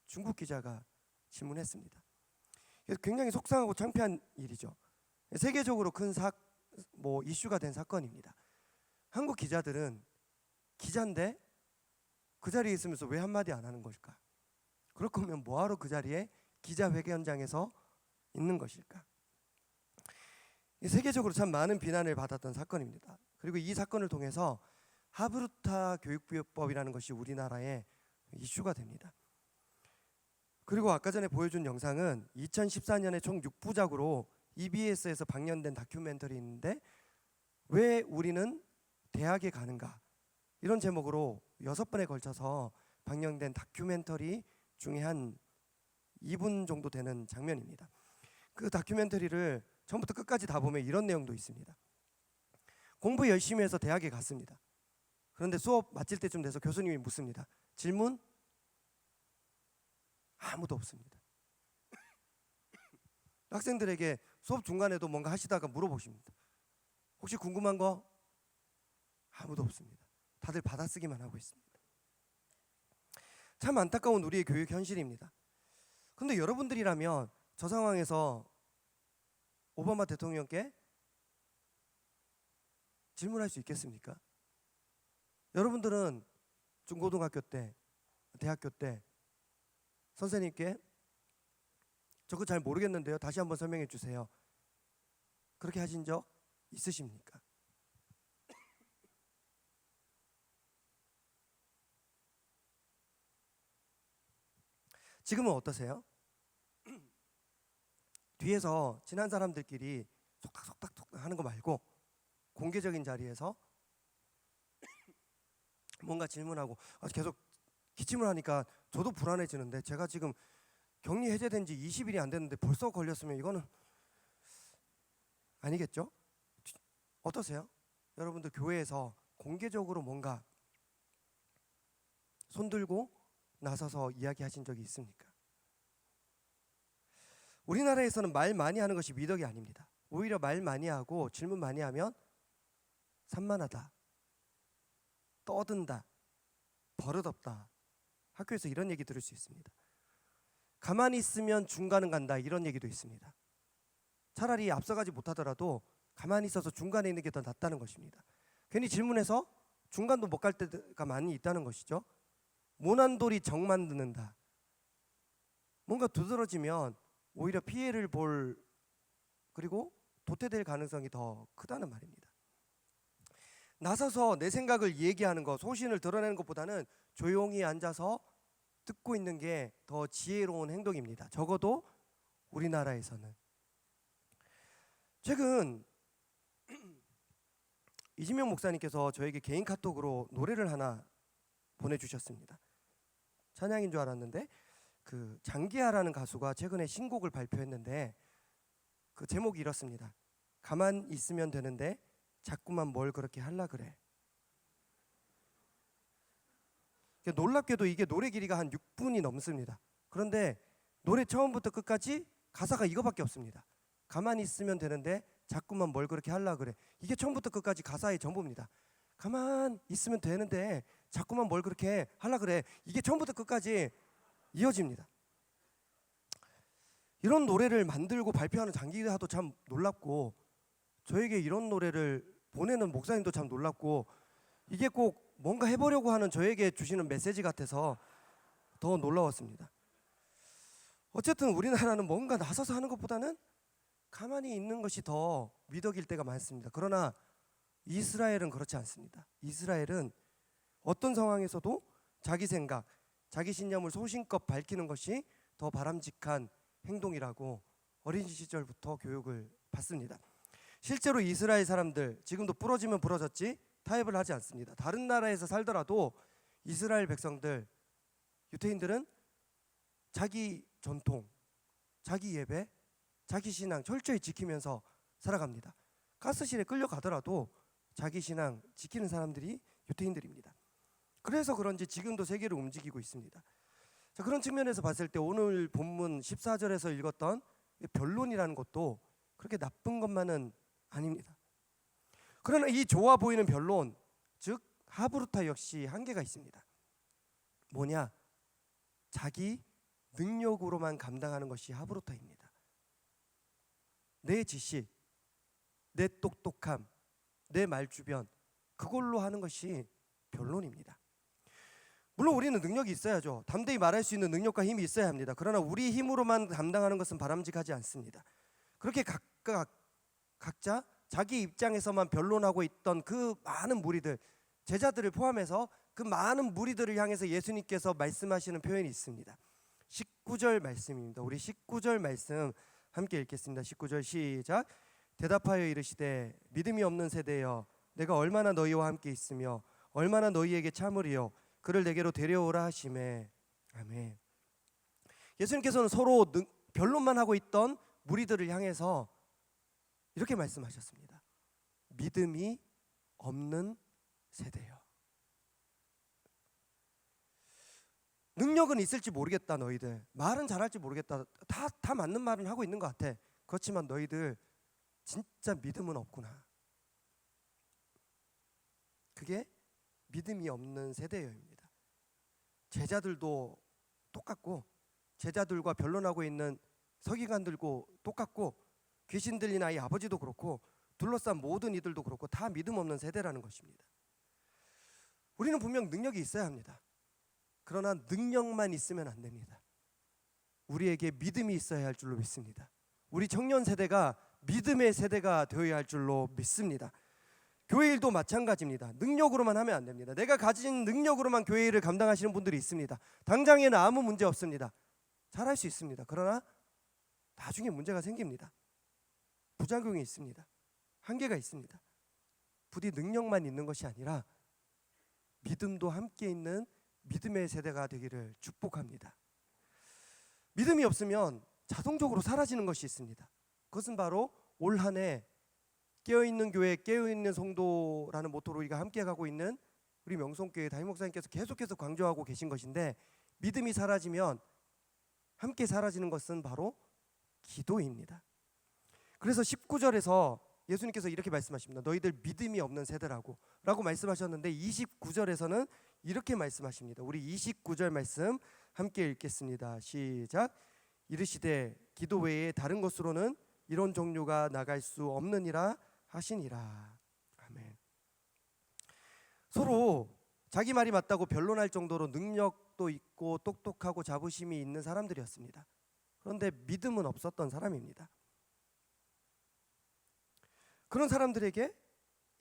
Speaker 1: 중국 기자가 질문했습니다. 굉장히 속상하고 창피한 일이죠. 세계적으로 큰 이슈가 된 사건입니다. 한국 기자들은 기자인데 그 자리에 있으면서 왜 한마디 안 하는 걸까? 그럴 거면 뭐하러 그 자리에 기자회견장에서 있는 것일까? 세계적으로 참 많은 비난을 받았던 사건입니다. 그리고 이 사건을 통해서 하브루타 교육법이라는 것이 우리나라에 이슈가 됩니다. 그리고 아까 전에 보여준 영상은 2014년에 총 6부작으로 EBS에서 방영된 다큐멘터리인데 왜 우리는 대학에 가는가? 이런 제목으로 6번에 걸쳐서 방영된 다큐멘터리 중에 한 2분 정도 되는 장면입니다. 그 다큐멘터리를 처음부터 끝까지 다 보면 이런 내용도 있습니다. 공부 열심히 해서 대학에 갔습니다. 그런데 수업 마칠 때쯤 돼서 교수님이 묻습니다. 질문? 아무도 없습니다. 학생들에게 수업 중간에도 뭔가 하시다가 물어보십니다. 혹시 궁금한 거? 아무도 없습니다. 다들 받아쓰기만 하고 있습니다. 참 안타까운 우리의 교육 현실입니다. 그런데 여러분들이라면 저 상황에서 오바마 대통령께 질문할 수 있겠습니까? 여러분들은 중고등학교 때, 대학교 때 선생님께 저 그거 잘 모르겠는데요. 다시 한번 설명해 주세요. 그렇게 하신 적 있으십니까? 지금은 어떠세요? 뒤에서 친한 사람들끼리 속닥속닥 하는 거 말고 공개적인 자리에서 뭔가 질문하고 계속 기침을 하니까 저도 불안해지는데 제가 지금 격리 해제된 지 20일이 안 됐는데 벌써 걸렸으면 이거는 아니겠죠? 어떠세요? 여러분들 교회에서 공개적으로 뭔가 손들고 나서서 이야기하신 적이 있습니까? 우리나라에서는 말 많이 하는 것이 미덕이 아닙니다. 오히려 말 많이 하고 질문 많이 하면 산만하다, 떠든다, 버릇없다. 학교에서 이런 얘기 들을 수 있습니다. 가만히 있으면 중간은 간다, 이런 얘기도 있습니다. 차라리 앞서가지 못하더라도 가만히 있어서 중간에 있는 게 더 낫다는 것입니다. 괜히 질문해서 중간도 못 갈 때가 많이 있다는 것이죠. 모난 돌이 정 만드는다. 뭔가 두드러지면 오히려 피해를 볼, 그리고 도태될 가능성이 더 크다는 말입니다. 나서서 내 생각을 얘기하는 것, 소신을 드러내는 것보다는 조용히 앉아서 듣고 있는 게 더 지혜로운 행동입니다. 적어도 우리나라에서는. 최근 이진명 목사님께서 저에게 개인 카톡으로 노래를 하나 보내주셨습니다. 찬양인 줄 알았는데 그 장기하라는 가수가 최근에 신곡을 발표했는데 그 제목이 이렇습니다. 가만 있으면 되는데 자꾸만 뭘 그렇게 하려 그래. 놀랍게도 이게 노래 길이가 한 6분이 넘습니다. 그런데 노래 처음부터 끝까지 가사가 이거밖에 없습니다. 가만히 있으면 되는데 자꾸만 뭘 그렇게 하려 그래. 이게 처음부터 끝까지 가사의 전부입니다. 가만 있으면 되는데 자꾸만 뭘 그렇게 하려 그래. 이게 처음부터 끝까지 이어집니다. 이런 노래를 만들고 발표하는 장기하도 참 놀랍고 저에게 이런 노래를 보내는 목사님도 참 놀랍고 이게 꼭 뭔가 해보려고 하는 저에게 주시는 메시지 같아서 더 놀라웠습니다. 어쨌든 우리나라는 뭔가 나서서 하는 것보다는 가만히 있는 것이 더 미덕일 때가 많습니다. 그러나 이스라엘은 그렇지 않습니다. 이스라엘은 어떤 상황에서도 자기 생각, 자기 신념을 소신껏 밝히는 것이 더 바람직한 행동이라고 어린 시절부터 교육을 받습니다. 실제로 이스라엘 사람들 지금도 부러지면 부러졌지 타협을 하지 않습니다. 다른 나라에서 살더라도 이스라엘 백성들, 유대인들은 자기 전통, 자기 예배, 자기 신앙 철저히 지키면서 살아갑니다. 가스실에 끌려가더라도 자기 신앙 지키는 사람들이 유대인들입니다. 그래서 그런지 지금도 세계를 움직이고 있습니다. 자, 그런 측면에서 봤을 때 오늘 본문 14절에서 읽었던 변론이라는 것도 그렇게 나쁜 것만은 아닙니다. 그러나 이 좋아 보이는 변론, 즉 하브루타 역시 한계가 있습니다. 뭐냐? 자기 능력으로만 감당하는 것이 하브루타입니다. 내 지식, 내 똑똑함, 내 말주변, 그걸로 하는 것이 변론입니다. 물론 우리는 능력이 있어야죠. 담대히 말할 수 있는 능력과 힘이 있어야 합니다. 그러나 우리 힘으로만 감당하는 것은 바람직하지 않습니다. 그렇게 각자 자기 입장에서만 변론하고 있던 그 많은 무리들, 제자들을 포함해서 그 많은 무리들을 향해서 예수님께서 말씀하시는 표현이 있습니다. 19절 말씀입니다. 우리 19절 말씀 함께 읽겠습니다. 19절 시작. 대답하여 이르시되 믿음이 없는 세대여 내가 얼마나 너희와 함께 있으며 얼마나 너희에게 참으리요 그를 내게로 데려오라 하시매. 아멘. 예수님께서는 서로 변론만 하고 있던 무리들을 향해서 이렇게 말씀하셨습니다. 믿음이 없는 세대요. 능력은 있을지 모르겠다. 너희들 말은 잘할지 모르겠다. 다 맞는 말은 하고 있는 것 같아. 그렇지만 너희들 진짜 믿음은 없구나. 그게 믿음이 없는 세대여입니다. 제자들도 똑같고 제자들과 변론하고 있는 서기관들고 똑같고 귀신 들린 아이 아버지도 그렇고 둘러싼 모든 이들도 그렇고 다 믿음 없는 세대라는 것입니다. 우리는 분명 능력이 있어야 합니다. 그러나 능력만 있으면 안 됩니다. 우리에게 믿음이 있어야 할 줄로 믿습니다. 우리 청년 세대가 믿음의 세대가 되어야 할 줄로 믿습니다. 교회 일도 마찬가지입니다. 능력으로만 하면 안 됩니다. 내가 가진 능력으로만 교회 일을 감당하시는 분들이 있습니다. 당장에는 아무 문제 없습니다. 잘할 수 있습니다. 그러나 나중에 문제가 생깁니다. 부작용이 있습니다. 한계가 있습니다. 부디 능력만 있는 것이 아니라 믿음도 함께 있는 믿음의 세대가 되기를 축복합니다. 믿음이 없으면 자동적으로 사라지는 것이 있습니다. 그것은 바로 올 한 해 깨어있는 교회, 깨어있는 성도라는 모토로 우리가 함께 가고 있는 우리 명성교회 담임 목사님께서 계속해서 강조하고 계신 것인데, 믿음이 사라지면 함께 사라지는 것은 바로 기도입니다. 그래서 19절에서 예수님께서 이렇게 말씀하십니다. 너희들 믿음이 없는 세대라고 라고 말씀하셨는데 29절에서는 이렇게 말씀하십니다. 우리 29절 말씀 함께 읽겠습니다. 시작. 이르시되 기도 외에 다른 것으로는 이런 종류가 나갈 수 없느니라 하시니라. 아멘. 서로 자기 말이 맞다고 변론할 정도로 능력도 있고 똑똑하고 자부심이 있는 사람들이었습니다. 그런데 믿음은 없었던 사람입니다. 그런 사람들에게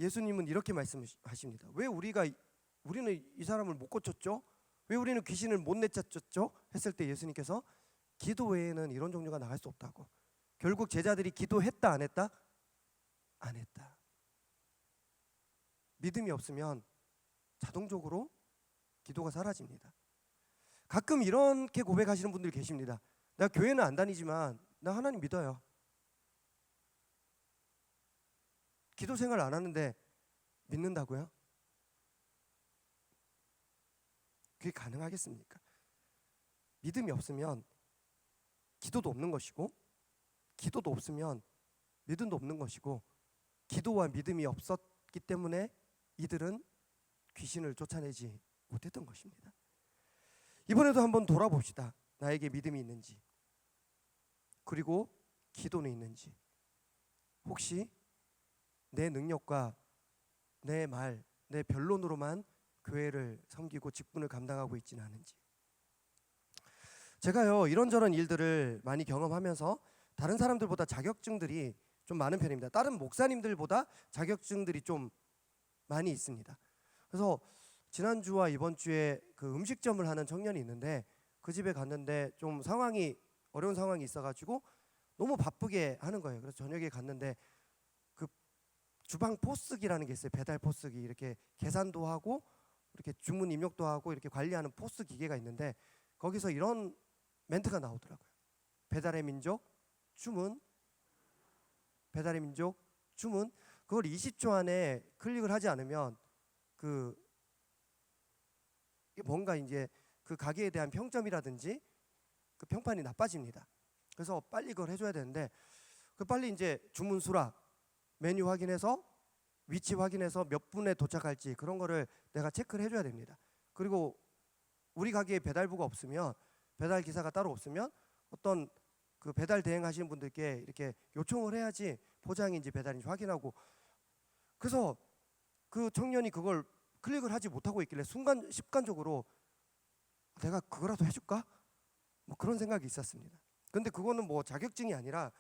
Speaker 1: 예수님은 이렇게 말씀하십니다. 왜 우리는 이 사람을 못 고쳤죠? 왜 우리는 귀신을 못 내쫓았죠? 했을 때 예수님께서 기도 외에는 이런 종류가 나갈 수 없다고. 결국 제자들이 기도했다 안 했다? 안 했다. 믿음이 없으면 자동적으로 기도가 사라집니다. 가끔 이렇게 고백하시는 분들이 계십니다. 나 교회는 안 다니지만 나 하나님 믿어요. 기도 생활 안 하는데 믿는다고요? 그게 가능하겠습니까? 믿음이 없으면 기도도 없는 것이고, 기도도 없으면 믿음도 없는 것이고, 기도와 믿음이 없었기 때문에 이들은 귀신을 쫓아내지 못했던 것입니다. 이번에도 한번 돌아봅시다. 나에게 믿음이 있는지, 그리고 기도는 있는지. 혹시 내 능력과 내 말, 내 변론으로만 교회를 섬기고 직분을 감당하고 있지는 않은지. 제가요 이런저런 일들을 많이 경험하면서 다른 사람들보다 자격증들이 좀 많은 편입니다. 다른 목사님들보다 자격증들이 좀 많이 있습니다. 그래서 지난주와 이번 주에 그 음식점을 하는 청년이 있는데 그 집에 갔는데 좀 어려운 상황이 있어가지고 너무 바쁘게 하는 거예요. 그래서 저녁에 갔는데 그 주방 포스기라는 게 있어요. 배달 포스기, 이렇게 계산도 하고 이렇게 주문 입력도 하고 이렇게 관리하는 포스 기계가 있는데 거기서 이런 멘트가 나오더라고요. 배달의 민족 주문, 배달의 민족 주문. 그걸 20초 안에 클릭을 하지 않으면 그 뭔가 이제 그 가게에 대한 평점이라든지 그 평판이 나빠집니다. 그래서 빨리 그걸 해줘야 되는데 그 빨리 이제 주문 수락, 메뉴 확인해서 위치 확인해서 몇 분에 도착할지 그런 거를 내가 체크를 해줘야 됩니다. 그리고 우리 가게에 배달부가 없으면, 배달 기사가 따로 없으면 어떤 그 배달 대행하시는 분들께 이렇게 요청을 해야지 포장인지 배달인지 확인하고. 그래서 그 청년이 그걸 클릭을 하지 못하고 있길래 습관적으로 내가 그거라도 해줄까? 뭐 그런 생각이 있었습니다. 근데 그거는 뭐 자격증이 아니라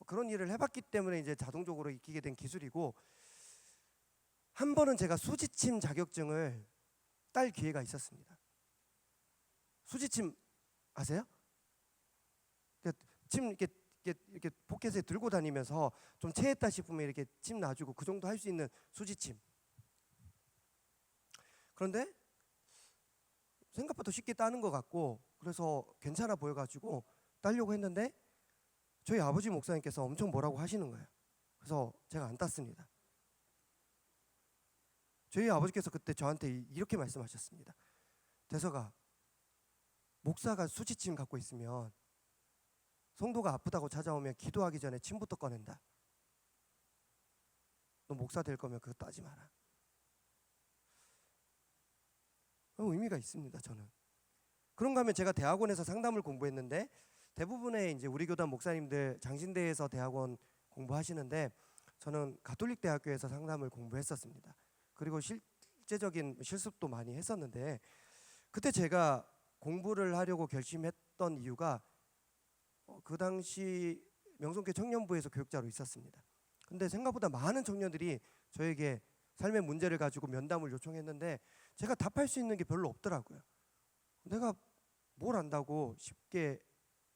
Speaker 1: 그런 일을 해봤기 때문에 이제 자동적으로 익히게 된 기술이고, 한 번은 제가 수지침 자격증을 딸 기회가 있었습니다. 수지침 아세요? 침 이렇게 포켓에 들고 다니면서 좀 체했다 싶으면 이렇게 침 놔주고 그 정도 할 수 있는 수지침. 그런데 생각보다 쉽게 따는 것 같고 그래서 괜찮아 보여가지고 따려고 했는데 저희 아버지 목사님께서 엄청 뭐라고 하시는 거예요. 그래서 제가 안 땄습니다. 저희 아버지께서 그때 저한테 이렇게 말씀하셨습니다. 대서가, 목사가 수지침 갖고 있으면 성도가 아프다고 찾아오면 기도하기 전에 침부터 꺼낸다. 너 목사 될 거면 그거 따지 마라. 의미가 있습니다. 저는 그런가 하면 제가 대학원에서 상담을 공부했는데 대부분의 이제 우리 교단 목사님들 장신대에서 대학원 공부하시는데 저는 가톨릭 대학교에서 상담을 공부했었습니다. 그리고 실제적인 실습도 많이 했었는데 그때 제가 공부를 하려고 결심했던 이유가 그 당시 명성교회 청년부에서 교육자로 있었습니다. 근데 생각보다 많은 청년들이 저에게 삶의 문제를 가지고 면담을 요청했는데 제가 답할 수 있는 게 별로 없더라고요. 내가 뭘 안다고 쉽게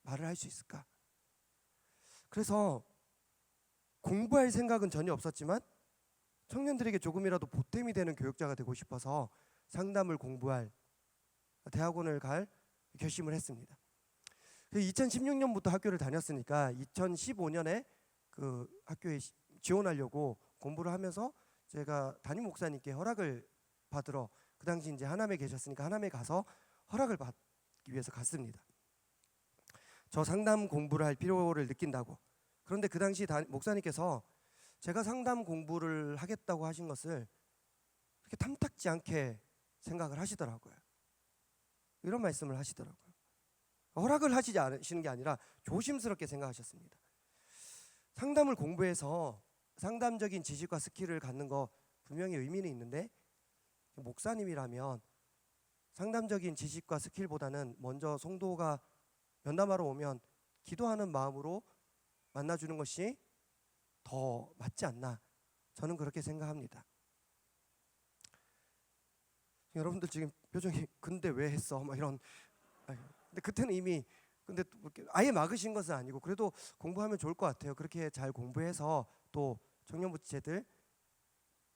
Speaker 1: 말을 할 수 있을까? 그래서 공부할 생각은 전혀 없었지만 청년들에게 조금이라도 보탬이 되는 교육자가 되고 싶어서 상담을 공부할 대학원을 갈 결심을 했습니다. 2016년부터 학교를 다녔으니까 2015년에 그 학교에 지원하려고 공부를 하면서 제가 담임 목사님께 허락을 받으러, 그 당시 이제 하남에 계셨으니까 하남에 가서 허락을 받기 위해서 갔습니다. 저 상담 공부를 할 필요를 느낀다고. 그런데 그 당시 목사님께서 제가 상담 공부를 하겠다고 하신 것을 그렇게 탐탁지 않게 생각을 하시더라고요. 이런 말씀을 하시더라고요. 허락을 하시지 않으시는 게 아니라 조심스럽게 생각하셨습니다. 상담을 공부해서 상담적인 지식과 스킬을 갖는 거 분명히 의미는 있는데 목사님이라면 상담적인 지식과 스킬보다는 먼저 성도가 면담하러 오면 기도하는 마음으로 만나주는 것이 더 맞지 않나, 저는 그렇게 생각합니다. 여러분들 지금 표정이 근데 왜 했어? 막 이런. 근데 그때는 이미 근데 아예 막으신 것은 아니고 그래도 공부하면 좋을 것 같아요. 그렇게 잘 공부해서 또 청년부 지체들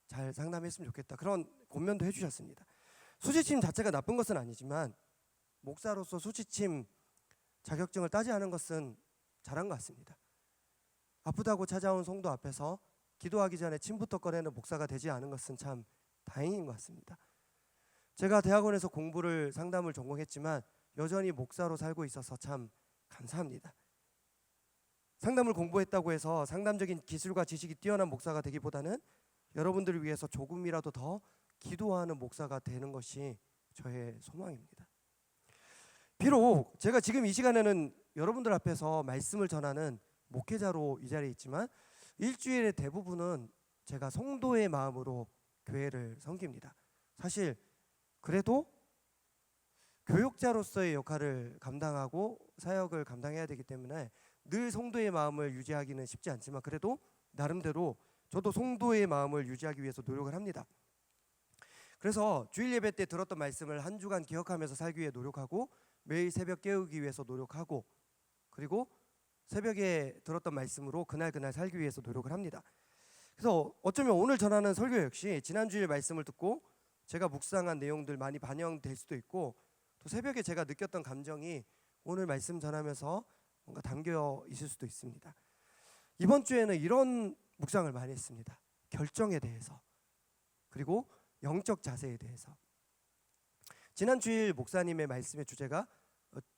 Speaker 1: 잘 상담했으면 좋겠다, 그런 권면도 해주셨습니다. 수지침 자체가 나쁜 것은 아니지만 목사로서 수지침 자격증을 따지 않은 것은 잘한 것 같습니다. 아프다고 찾아온 성도 앞에서 기도하기 전에 침부터 꺼내는 목사가 되지 않은 것은 참 다행인 것 같습니다. 제가 대학원에서 상담을 전공했지만 여전히 목사로 살고 있어서 참 감사합니다. 상담을 공부했다고 해서 상담적인 기술과 지식이 뛰어난 목사가 되기보다는 여러분들을 위해서 조금이라도 더 기도하는 목사가 되는 것이 저의 소망입니다. 비록 제가 지금 이 시간에는 여러분들 앞에서 말씀을 전하는 목회자로 이 자리에 있지만 일주일의 대부분은 제가 성도의 마음으로 교회를 섬깁니다. 사실 그래도 교육자로서의 역할을 감당하고 사역을 감당해야 되기 때문에 늘 성도의 마음을 유지하기는 쉽지 않지만 그래도 나름대로 저도 성도의 마음을 유지하기 위해서 노력을 합니다. 그래서 주일 예배 때 들었던 말씀을 한 주간 기억하면서 살기 위해 노력하고 매일 새벽 깨우기 위해서 노력하고 그리고 새벽에 들었던 말씀으로 그날 살기 위해서 노력을 합니다. 그래서 어쩌면 오늘 전하는 설교 역시 지난 주일 말씀을 듣고 제가 묵상한 내용들 많이 반영될 수도 있고 또 새벽에 제가 느꼈던 감정이 오늘 말씀 전하면서 뭔가 담겨 있을 수도 있습니다. 이번 주에는 이런 묵상을 많이 했습니다. 결정에 대해서 그리고 영적 자세에 대해서. 지난 주일 목사님의 말씀의 주제가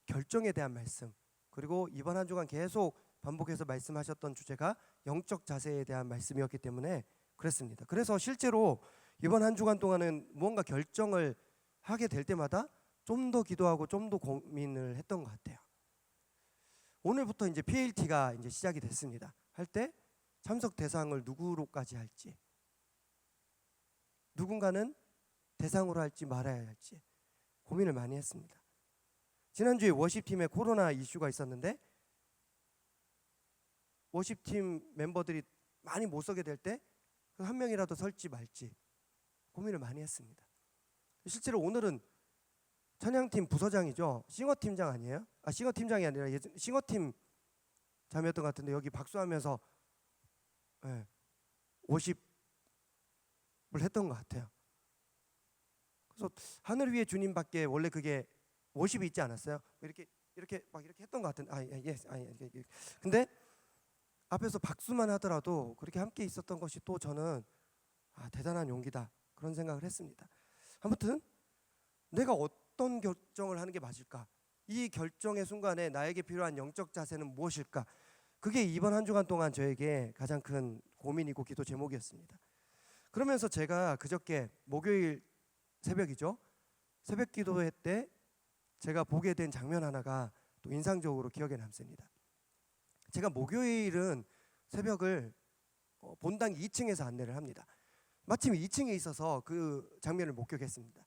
Speaker 1: 결정에 대한 말씀 그리고 이번 한 주간 계속 반복해서 말씀하셨던 주제가 영적 자세에 대한 말씀이었기 때문에 그랬습니다. 그래서 실제로 이번 한 주간 동안은 무언가 결정을 하게 될 때마다 좀 더 기도하고 좀 더 고민을 했던 것 같아요. 오늘부터 이제 PLT가 이제 시작이 됐습니다. 할 때 참석 대상을 누구로까지 할지, 누군가는 대상으로 할지 말아야 할지 고민을 많이 했습니다. 지난주에 워십팀에 코로나 이슈가 있었는데 워십팀 멤버들이 많이 못 서게 될 때 한 명이라도 설지 말지 고민을 많이 했습니다. 실제로 오늘은 찬양팀 부서장이죠. 싱어팀장 아니에요? 싱어팀장이 아니라 싱어팀 잠이었던 것 같은데 여기 박수하면서 워십을 했던 것 같아요. 그래서 하늘 위에 주님밖에 원래 그게 워십이 있지 않았어요? 이렇게 막 이렇게 했던 것 같은데 근데 앞에서 박수만 하더라도 그렇게 함께 있었던 것이 또 저는 대단한 용기다 그런 생각을 했습니다. 아무튼 내가 어떤 결정을 하는 게 맞을까? 이 결정의 순간에 나에게 필요한 영적 자세는 무엇일까? 그게 이번 한 주간 동안 저에게 가장 큰 고민이고 기도 제목이었습니다. 그러면서 제가 그저께 목요일 새벽이죠. 새벽 기도회 때 제가 보게 된 장면 하나가 또 인상적으로 기억에 남습니다. 제가 목요일은 새벽을 본당 2층에서 안내를 합니다. 마침 2층에 있어서 그 장면을 목격했습니다.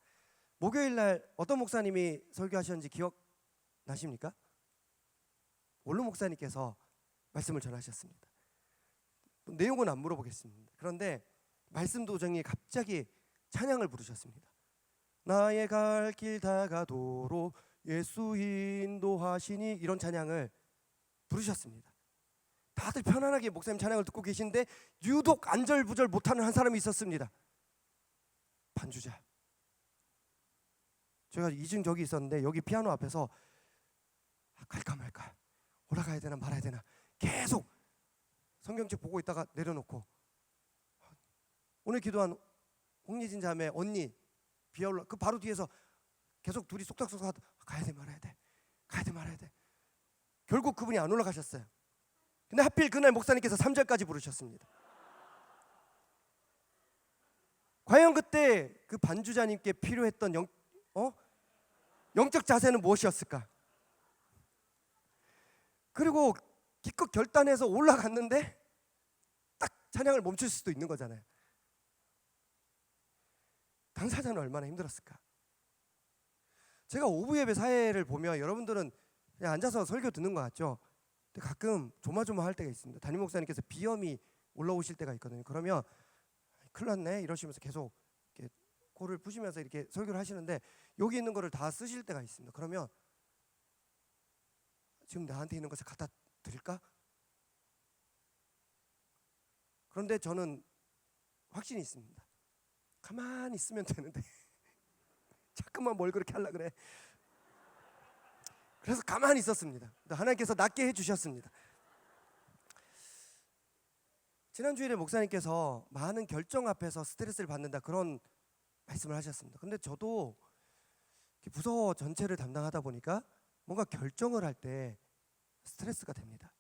Speaker 1: 목요일 날 어떤 목사님이 설교하셨는지 기억나십니까? 원로 목사님께서 말씀을 전하셨습니다. 내용은 안 물어보겠습니다. 그런데 말씀 도중에 갑자기 찬양을 부르셨습니다. 나의 갈 길 다가도록 예수 인도하시니 이런 찬양을 부르셨습니다. 다들 편안하게 목사님 찬양을 듣고 계신데 유독 안절부절 못하는 한 사람이 있었습니다. 반주자. 제가 2층 저기 있었는데 여기 피아노 앞에서 갈까 말까 올라가야 되나 말아야 되나 계속 성경책 보고 있다가 내려놓고 오늘 기도한 홍예진 자매 언니 비아올라 그 바로 뒤에서 계속 둘이 속닥속닥 가야 돼 말아야 돼 가야 돼 말아야 돼 결국 그분이 안 올라가셨어요. 근데 하필 그날 목사님께서 3절까지 부르셨습니다. 과연 그때 그 반주자님께 필요했던 영적 자세는 무엇이었을까? 그리고 기껏 결단해서 올라갔는데 딱 찬양을 멈출 수도 있는 거잖아요. 당사자는 얼마나 힘들었을까? 제가 오후 예배 사회를 보면 여러분들은 그냥 앉아서 설교 듣는 것 같죠? 근데 가끔 조마조마할 때가 있습니다. 담임 목사님께서 비염이 올라오실 때가 있거든요. 그러면 큰일 났네 이러시면서 계속 이렇게 코를 푸시면서 이렇게 설교를 하시는데 여기 있는 거를 다 쓰실 때가 있습니다. 그러면 지금 나한테 있는 것을 갖다 드릴까? 그런데 저는 확신이 있습니다. 가만히 있으면 되는데 자꾸만 뭘 그렇게 하려고 그래. 그래서 가만히 있었습니다. 하나님께서 낫게 해주셨습니다. 지난 주일에 목사님께서 많은 결정 앞에서 스트레스를 받는다 그런 말씀을 하셨습니다. 근데 저도 부서 전체를 담당하다 보니까 뭔가 결정을 할 때 스트레스가 됩니다.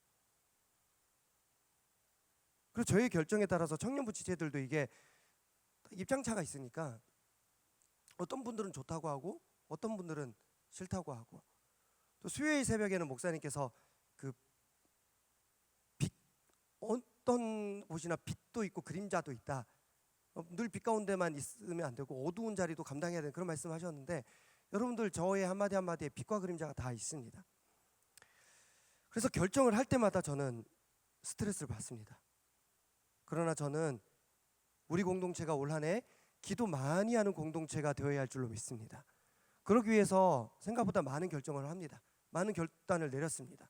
Speaker 1: 그리고 저희 결정에 따라서 청년부 지체들도 이게 입장차가 있으니까 어떤 분들은 좋다고 하고 어떤 분들은 싫다고 하고 또 수요일 새벽에는 목사님께서 그 빛, 어떤 곳이나 빛도 있고 그림자도 있다 늘 빛 가운데만 있으면 안 되고 어두운 자리도 감당해야 되는 그런 말씀하셨는데 여러분들 저의 한마디 한마디에 빛과 그림자가 다 있습니다. 그래서 결정을 할 때마다 저는 스트레스를 받습니다. 그러나 저는 우리 공동체가 올 한 해 기도 많이 하는 공동체가 되어야 할 줄로 믿습니다. 그러기 위해서 생각보다 많은 결정을 합니다. 많은 결단을 내렸습니다.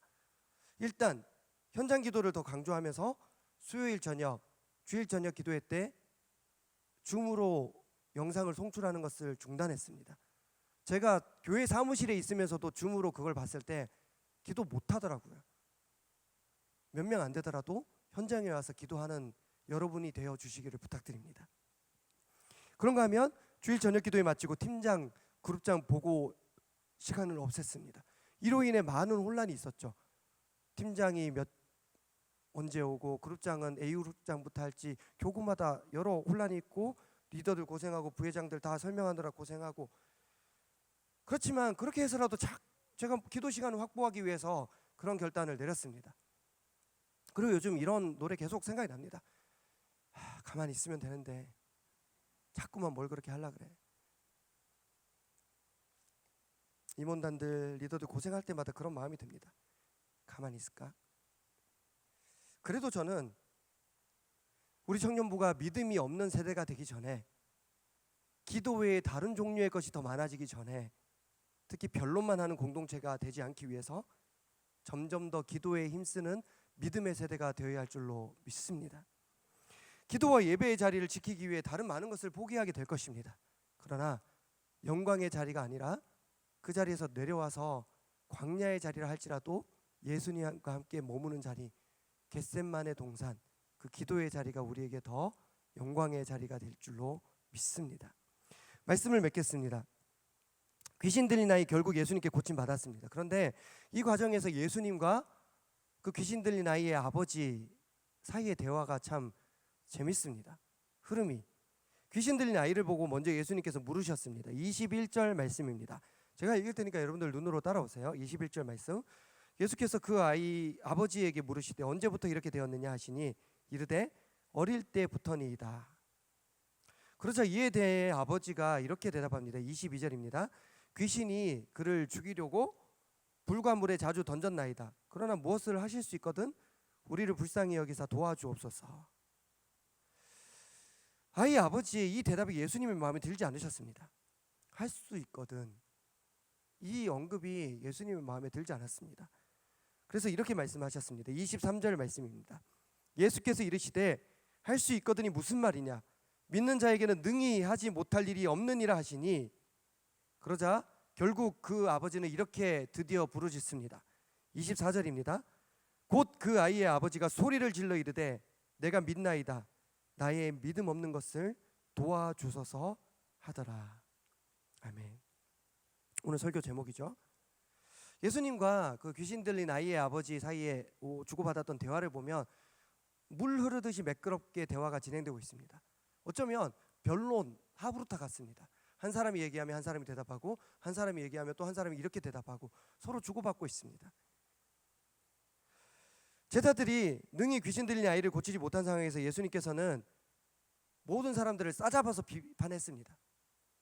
Speaker 1: 일단 현장 기도를 더 강조하면서 수요일 저녁, 주일 저녁 기도회 때 줌으로 영상을 송출하는 것을 중단했습니다. 제가 교회 사무실에 있으면서도 줌으로 그걸 봤을 때 기도 못 하더라고요. 몇 명 안 되더라도 현장에 와서 기도하는 여러분이 되어 주시기를 부탁드립니다. 그런가 하면 주일 저녁 기도에 마치고 팀장, 그룹장 보고 시간을 없앴습니다. 이로 인해 많은 혼란이 있었죠. 팀장이 언제 오고 그룹장은 A 그룹장부터 할지 교구마다 여러 혼란이 있고 리더들 고생하고 부회장들 다 설명하느라 고생하고 그렇지만 그렇게 해서라도 제가 기도 시간을 확보하기 위해서 그런 결단을 내렸습니다. 그리고 요즘 이런 노래 계속 생각이 납니다. 가만히 있으면 되는데 자꾸만 뭘 그렇게 하려 그래. 임원단들 리더들 고생할 때마다 그런 마음이 듭니다. 가만히 있을까? 그래도 저는 우리 청년부가 믿음이 없는 세대가 되기 전에 기도 외에 다른 종류의 것이 더 많아지기 전에 특히 변론만 하는 공동체가 되지 않기 위해서 점점 더 기도에 힘쓰는 믿음의 세대가 되어야 할 줄로 믿습니다. 기도와 예배의 자리를 지키기 위해 다른 많은 것을 포기하게 될 것입니다. 그러나 영광의 자리가 아니라 그 자리에서 내려와서 광야의 자리라 할지라도 예수님과 함께 머무는 자리, 겟셋만의 동산, 그 기도의 자리가 우리에게 더 영광의 자리가 될 줄로 믿습니다. 말씀을 맺겠습니다. 귀신 들린 아이 결국 예수님께 고침받았습니다. 그런데 이 과정에서 예수님과 그 귀신 들린 아이의 아버지 사이의 대화가 참 재밌습니다. 흐름이. 귀신 들린 아이를 보고 먼저 예수님께서 물으셨습니다. 21절 말씀입니다. 제가 읽을 테니까 여러분들 눈으로 따라오세요. 21절 말씀. 예수께서 그 아이 아버지에게 물으시되 언제부터 이렇게 되었느냐 하시니 이르되 어릴 때부터니이다. 그러자 이에 대해 아버지가 이렇게 대답합니다. 22절입니다. 귀신이 그를 죽이려고 불과 물에 자주 던졌나이다. 그러나 무엇을 하실 수 있거든 우리를 불쌍히 여기사 도와주옵소서. 아이 아버지의 이 대답이 예수님의 마음에 들지 않으셨습니다. 할 수 있거든. 이 언급이 예수님의 마음에 들지 않았습니다. 그래서 이렇게 말씀하셨습니다. 23절 말씀입니다. 예수께서 이르시되 할 수 있거든이 무슨 말이냐? 믿는 자에게는 능히 하지 못할 일이 없느니라 하시니 그러자 결국 그 아버지는 이렇게 드디어 부르짖습니다. 24절입니다. 곧 그 아이의 아버지가 소리를 질러 이르되 내가 믿나이다. 나의 믿음 없는 것을 도와주소서 하더라. 아멘. 오늘 설교 제목이죠. 예수님과 그 귀신 들린 아이의 아버지 사이에 주고받았던 대화를 보면 물 흐르듯이 매끄럽게 대화가 진행되고 있습니다. 어쩌면 변론, 하브루타 같습니다. 한 사람이 얘기하면 한 사람이 대답하고 한 사람이 얘기하면 또 한 사람이 이렇게 대답하고 서로 주고받고 있습니다. 제자들이 능히 귀신 들린 아이를 고치지 못한 상황에서 예수님께서는 모든 사람들을 싸잡아서 비판했습니다.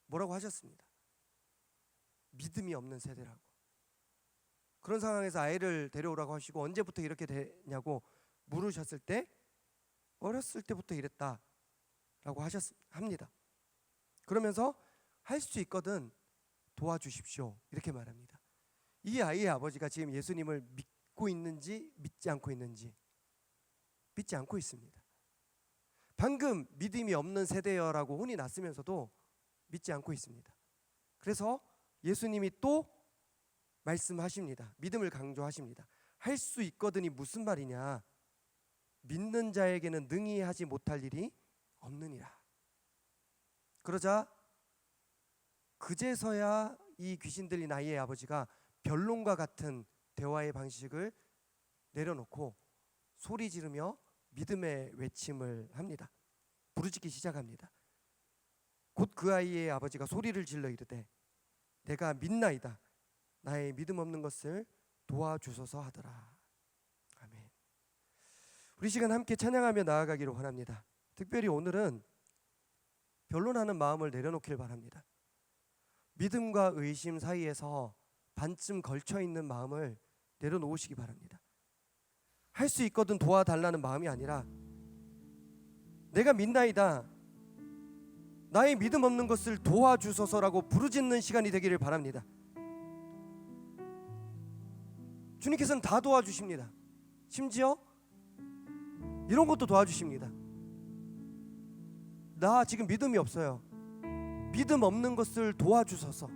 Speaker 1: 뭐라고 하셨습니다. 믿음이 없는 세대라고. 그런 상황에서 아이를 데려오라고 하시고 언제부터 이렇게 되냐고 물으셨을 때 어렸을 때부터 이랬다라고 합니다. 그러면서 할 수 있거든 도와주십시오 이렇게 말합니다. 이 아이의 아버지가 지금 예수님을 믿고 있는지 믿지 않고 있는지 믿지 않고 있습니다. 방금 믿음이 없는 세대여라고 혼이 났으면서도 믿지 않고 있습니다. 그래서 예수님이 또 말씀하십니다. 믿음을 강조하십니다. 할 수 있거든이 무슨 말이냐? 믿는 자에게는 능히 하지 못할 일이 없느니라. 그러자 그제서야 이 귀신 들린 아이의 아버지가 변론과 같은 대화의 방식을 내려놓고 소리 지르며 믿음의 외침을 합니다. 부르짖기 시작합니다. 곧 그 아이의 아버지가 소리를 질러 이르되 내가 믿나이다. 나의 믿음 없는 것을 도와주소서 하더라. 아멘. 우리 시간 함께 찬양하며 나아가기를 원합니다. 특별히 오늘은 변론하는 마음을 내려놓길 바랍니다. 믿음과 의심 사이에서 반쯤 걸쳐있는 마음을 내려놓으시기 바랍니다. 할 수 있거든 도와달라는 마음이 아니라 내가 믿나이다, 나의 믿음 없는 것을 도와주소서라고 부르짖는 시간이 되기를 바랍니다. 주님께서는 다 도와주십니다. 심지어 이런 것도 도와주십니다. 나 지금 믿음이 없어요. 믿음 없는 것을 도와주소서.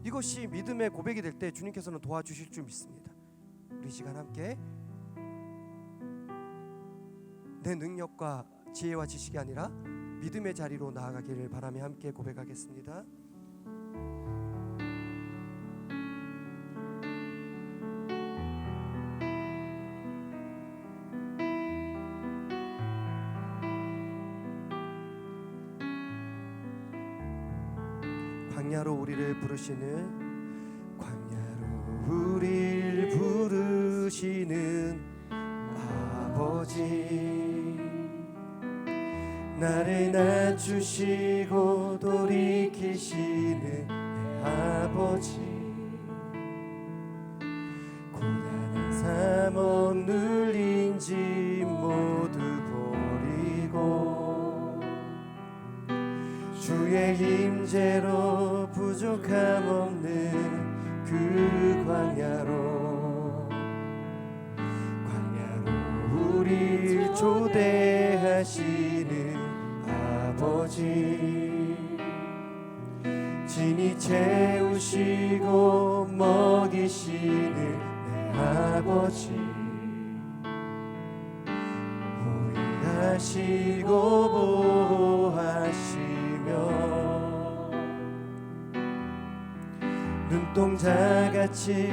Speaker 1: 이것이 믿음의 고백이 될 때 주님께서는 도와주실 줄 믿습니다. 우리 시간 함께 내 능력과 지혜와 지식이 아니라 믿음의 자리로 나아가기를 바라며 함께 고백하겠습니다. 광야로 우리를 부르시는, 광야로 우리를 부르시는 아버지, 나를 낮추시고 돌이키시는 내 아버지, 고단한 삶 억눌린 짐 모두 버리고 주의 임재로 부족함 없는 그 광야로 우리를 초대하시는 아버지, 진히 채우시고 먹이시는 내 아버지, 호위하시고 보호하시며 눈동자같이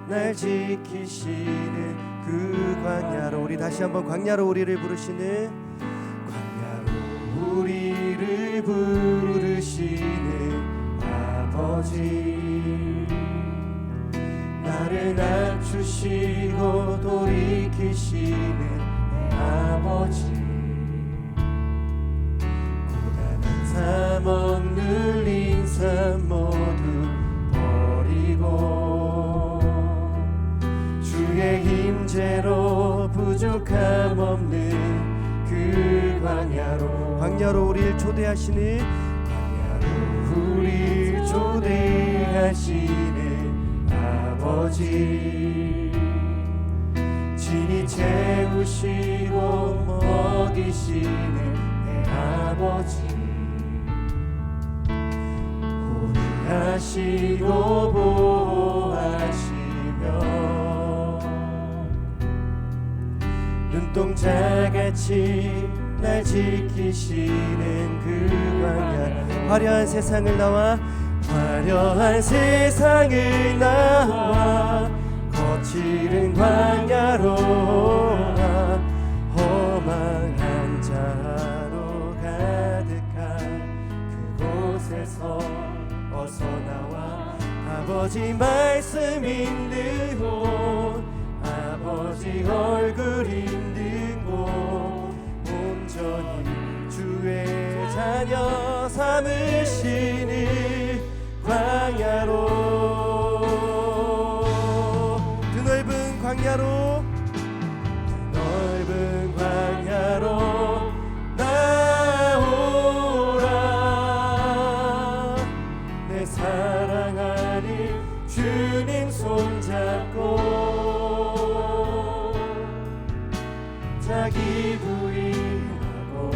Speaker 1: 날 지키시는 그 광야로, 우리 다시 한번 광야로 우리를 부르시는, 광야로 우리를 부르시는 아버지, 나를 낮추시고 돌이키시는 내 아버지, 고단한 삶 억눌린 삶 모두 버리고 주의 임재로 부족함 없는 그 광야로 우리를 초대하시는, 광야로 우리를 초대하시는 아버지, 진히 채우시고 먹이시는 내 아버지, 호위하시고 보호하시며 눈동자같이 날 지키시는 그 광야, 화려한 세상을 나와 거칠은 광야로 험한 자로 가득한 그곳에서 어서 나와 아버지 말씀 있는 곳, 아버지 얼굴 있는 곳, 온전히 주의 자녀 삼으시는 광야로, 그 넓은 광야로, 그 넓은 광야로 나오라. 내 사랑하는 주님 손잡고 자기 부인하고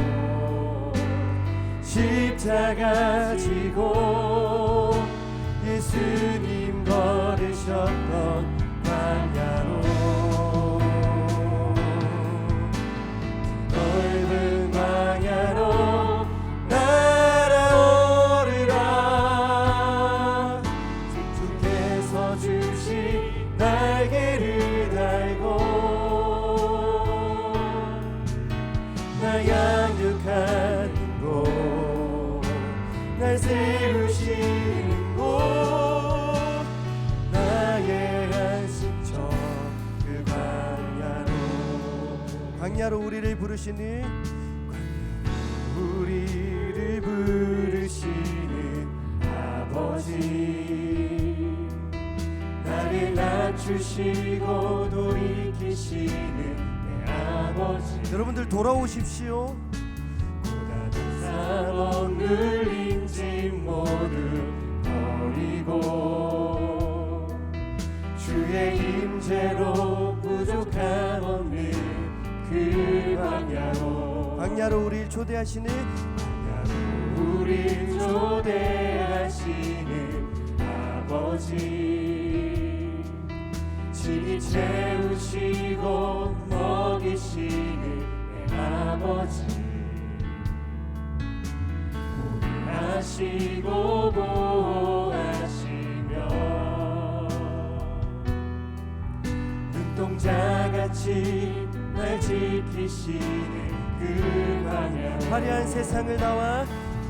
Speaker 1: 십자가 지고 예수님 걸으셨던 광야로, 넓은 광야로 날아오르라. 주께서 주신 날개를 달고 나 양육하는 곳, 날 세우시는 곳, 나의 안식처 그 광야로 우리를 부르시는,
Speaker 2: 아버지 나를 낮추시고 돌이키시는 내 아버지
Speaker 1: 여러분들 돌아오십시오.
Speaker 2: 고단한 상업 눌린 짐 모두 버리고 주의 임재로 부족함 없는 그
Speaker 1: 광야로 우리를 초대하시는
Speaker 2: 우리 초대하시는 아버지 친히 채우시고 먹이시는 내 아버지 보호하시고 보호하시며 눈동자같이 날 지키시는 그 광야
Speaker 1: 화려한 세상을 나와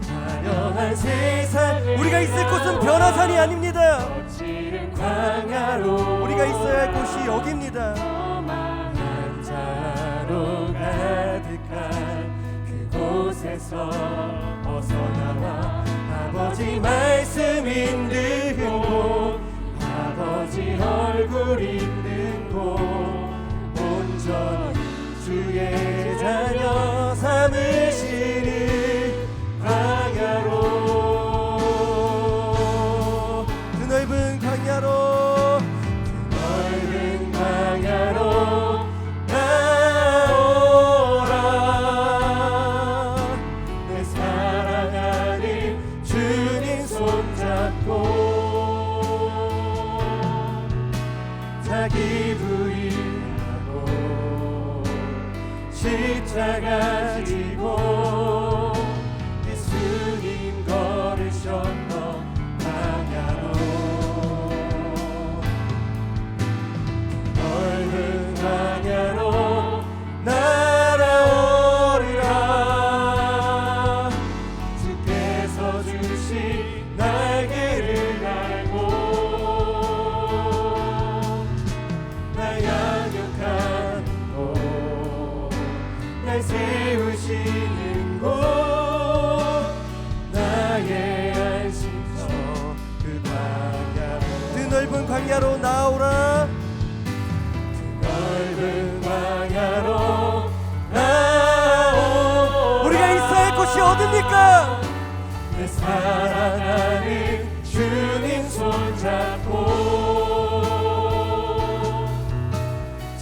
Speaker 2: 화려한 세상
Speaker 1: 우리가 있을 곳은 변화산이 아닙니다.
Speaker 2: 거칠은 광야로
Speaker 1: 우리가 있어야 할 곳이 여기입니다.
Speaker 2: 한자로 가득한 그곳에서 어서 나와 아버지 말씀 있는 곳 아버지 얼굴 있는 곳 온전히 주의 자녀 삼으시는 광야로
Speaker 1: 그 넓은 광야로
Speaker 2: 넓은 광야로 나오라 내 사랑하는 주님 손잡고 자기 부인하고 십자가 지고 예수님 걸으셨던 광야로 넓은 광야로 날아오리라 주께서 주신 날개를 달고 날 양육하는 곳 날 세우시는 곳 나의 안식처 그 광야로
Speaker 1: 그 넓은 광야로 나오라.
Speaker 2: 넓은 광야로 나오
Speaker 1: 우리가 있어야 할 곳이 어딥니까?
Speaker 2: 내 사랑하는 주님 손잡고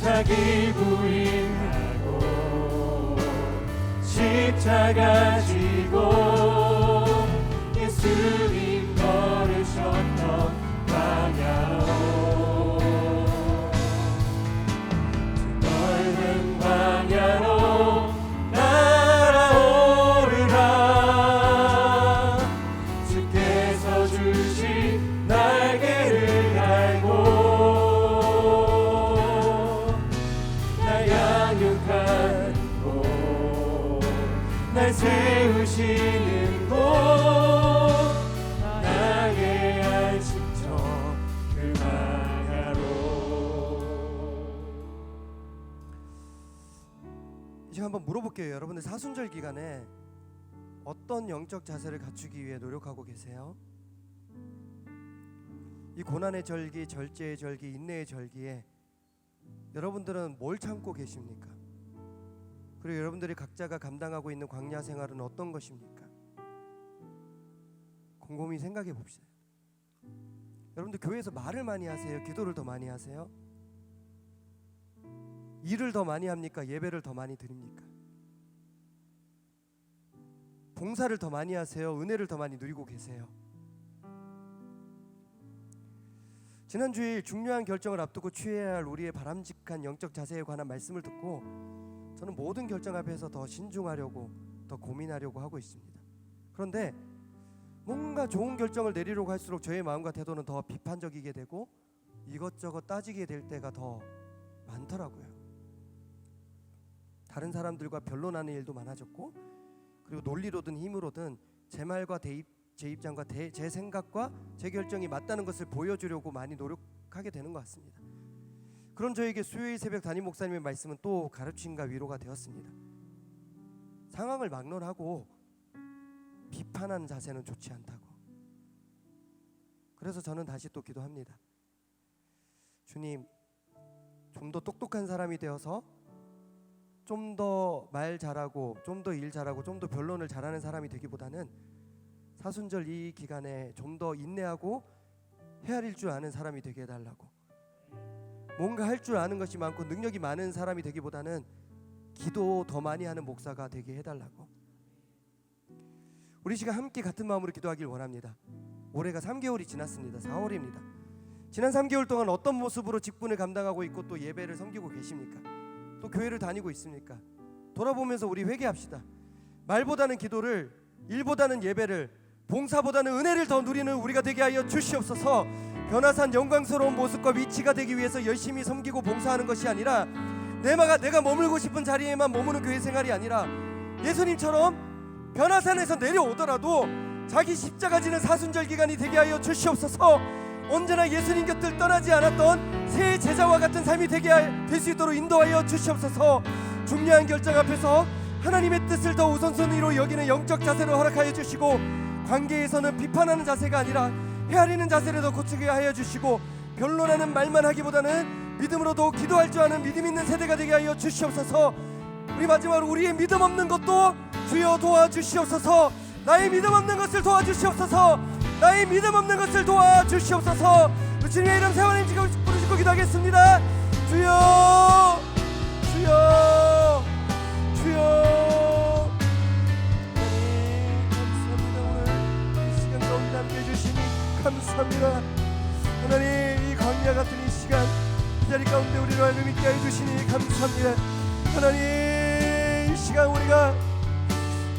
Speaker 2: 자기 부인하고 십자가 지고 예수님 걸으셨던 광야로 넓은 광야로 날아오르라 주께서 주신 날개를 달고 날 양육하는 곳 날 세우시는 곳 나의 안식처 그 광야로
Speaker 1: 이제 한번 물어볼게요. 여러분들 사순절 기간에 어떤 영적 자세를 갖추기 위해 노력하고 계세요? 이 고난의 절기, 절제의 절기, 인내의 절기에 여러분들은 뭘 참고 계십니까? 그리고 여러분들이 각자가 감당하고 있는 광야 생활은 어떤 것입니까? 곰곰이 생각해 봅시다. 여러분들 교회에서 말을 많이 하세요? 기도를 더 많이 하세요? 일을 더 많이 합니까? 예배를 더 많이 드립니까? 봉사를 더 많이 하세요? 은혜를 더 많이 누리고 계세요? 지난 주일 중요한 결정을 앞두고 취해야 할 우리의 바람직한 영적 자세에 관한 말씀을 듣고 저는 모든 결정 앞에서 더 신중하려고, 더 고민하려고 하고 있습니다. 그런데 뭔가 좋은 결정을 내리려고 할수록 저의 마음과 태도는 더 비판적이게 되고 이것저것 따지게 될 때가 더 많더라고요. 다른 사람들과 변론하는 일도 많아졌고, 그리고 논리로든 힘으로든 제 말과 제 입장과 제 생각과 제 결정이 맞다는 것을 보여주려고 많이 노력하게 되는 것 같습니다. 그런 저에게 수요일 새벽 담임 목사님의 말씀은 또 가르침과 위로가 되었습니다. 상황을 막론하고 비판하는 자세는 좋지 않다고. 그래서 저는 다시 또 기도합니다. 주님, 좀 더 똑똑한 사람이 되어서 좀 더 말 잘하고 좀 더 일 잘하고 좀 더 변론을 잘하는 사람이 되기보다는 사순절 이 기간에 좀 더 인내하고 헤아릴 줄 아는 사람이 되게 해달라고. 뭔가 할 줄 아는 것이 많고 능력이 많은 사람이 되기보다는 기도 더 많이 하는 목사가 되게 해달라고. 우리 시간 함께 같은 마음으로 기도하길 원합니다. 올해가 3개월이 지났습니다. 4월입니다. 지난 3개월 동안 어떤 모습으로 직분을 감당하고 있고 또 예배를 섬기고 계십니까? 또 교회를 다니고 있습니까? 돌아보면서 우리 회개합시다. 말보다는 기도를, 일보다는 예배를, 봉사보다는 은혜를 더 누리는 우리가 되게 하여 주시옵소서. 변화산 영광스러운 모습과 위치가 되기 위해서 열심히 섬기고 봉사하는 것이 아니라 내가 머물고 싶은 자리에만 머무는 교회 생활이 아니라 예수님처럼 변화산에서 내려오더라도 자기 십자가 지는 사순절 기간이 되게 하여 주시옵소서. 언제나 예수님 곁을 떠나지 않았던 새 제자와 같은 삶이 될 수 있도록 인도하여 주시옵소서. 중요한 결정 앞에서 하나님의 뜻을 더 우선순위로 여기는 영적 자세를 허락하여 주시고, 관계에서는 비판하는 자세가 아니라 헤아리는 자세를 더 고치게 하여 주시고, 변론하는 말만 하기보다는 믿음으로 더욱 기도할 줄 아는 믿음 있는 세대가 되게 하여 주시옵소서. 우리 마지막으로 우리의 믿음 없는 것도 주여 도와주시옵소서. 나의 믿음 없는 것을 도와주시옵소서. 나의 믿음 없는 것을 도와주시옵소서. 주님의 이름 세원님 지금 부르시고 기도하겠습니다. 주여, 주여, 주여. 감사합니다. 오늘 이 시간 가운데 함께 해주시니 감사합니다. 하나님, 이 광야 같은 이 시간, 이 자리 가운데 우리를 하나님 있게 해주시니 감사합니다. 하나님, 이 시간 우리가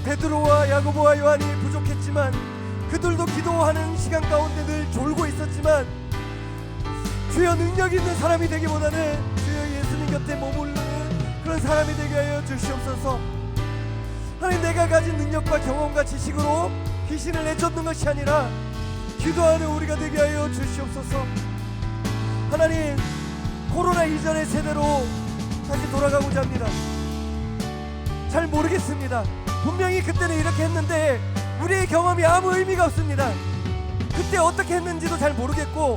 Speaker 1: 베드로와 야고보와 요한이 부족했지만 그들도 기도하는 시간 가운데 늘 졸고 있었지만 주여 능력 있는 사람이 되기보다는 주여 예수님 곁에 머무르는 그런 사람이 되게 하여 주시옵소서. 하나님, 내가 가진 능력과 경험과 지식으로 귀신을 내쫓는 것이 아니라 기도하는 우리가 되게 하여 주시옵소서. 하나님, 코로나 이전의 세대로 다시 돌아가고자 합니다. 잘 모르겠습니다. 분명히 그때는 이렇게 했는데 우리의 경험이 아무 의미가 없습니다. 그때 어떻게 했는지도 잘 모르겠고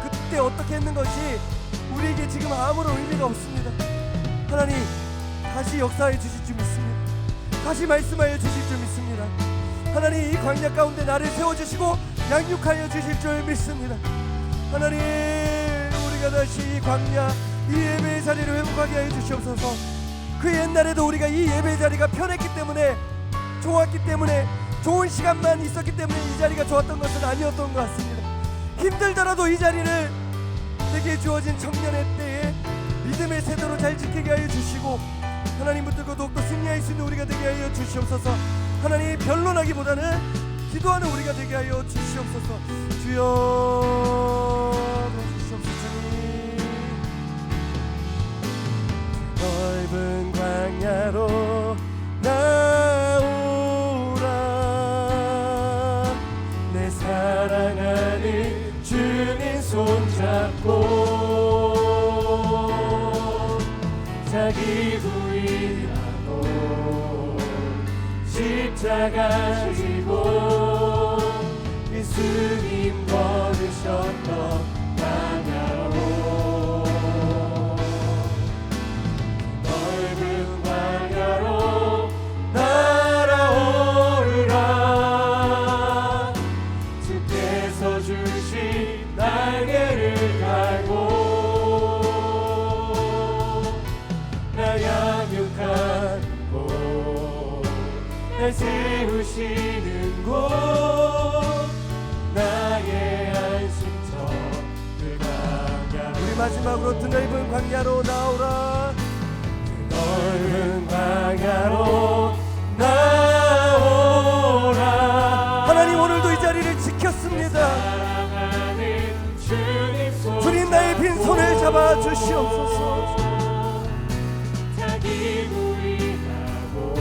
Speaker 1: 그때 어떻게 했는 것이 우리에게 지금 아무런 의미가 없습니다. 하나님, 다시 역사해 주실 줄 믿습니다. 다시 말씀하여 주실 줄 믿습니다. 하나님, 이 광야 가운데 나를 세워주시고 양육하여 주실 줄 믿습니다. 하나님, 우리가 다시 이 광야, 이 예배의 자리를 회복하게 하여 주시옵소서. 그 옛날에도 우리가 이 예배 자리가 편했기 때문에, 좋았기 때문에, 좋은 시간만 있었기 때문에 이 자리가 좋았던 것은 아니었던 것 같습니다. 힘들더라도 이 자리를 내게 주어진 청년의 때에 믿음의 세대로 잘 지키게 하여 주시고, 하나님 붙들고 더욱더 승리할 수 있는 우리가 되게 하여 주시옵소서. 하나님, 변론하기보다는 기도하는 우리가 되게 하여 주시옵소서. 주여 도와주시옵소서. 넓은 광야로 나오라. 내 사랑하는 주님 손잡고 자기 부인하고 십자가 지고 예수님 걸으셨던 광야로 넓은 광야로 날아오르라. 주께서 주신 날개를 달고 나 양육한 곳, 날 세우시는 곳, 나의 안식처 그 광야. 우리 마지막으로 드넓은 광야로 나오라. 넓은 광야로 나오라. 하나님, 오늘도 이 자리를 지켰습니다. 주님, 나의 빈손을 잡아 주시옵소서.
Speaker 2: 자기 부인하고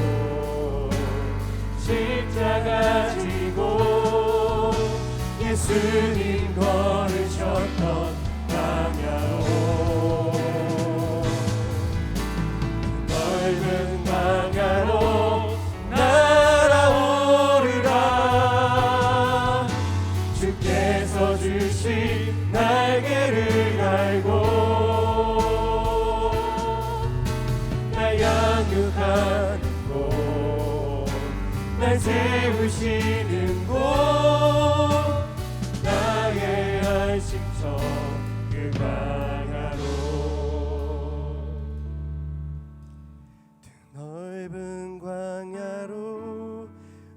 Speaker 2: 십자가 지고 예수님 걸으셨던 광야로 넓은 광야로 날아오르라. 주께서 주신 날개를 달고 날 양육하는 곳, 날 세우시는 곳, 나의 안식처 그 광야로.
Speaker 1: 넓은 광야로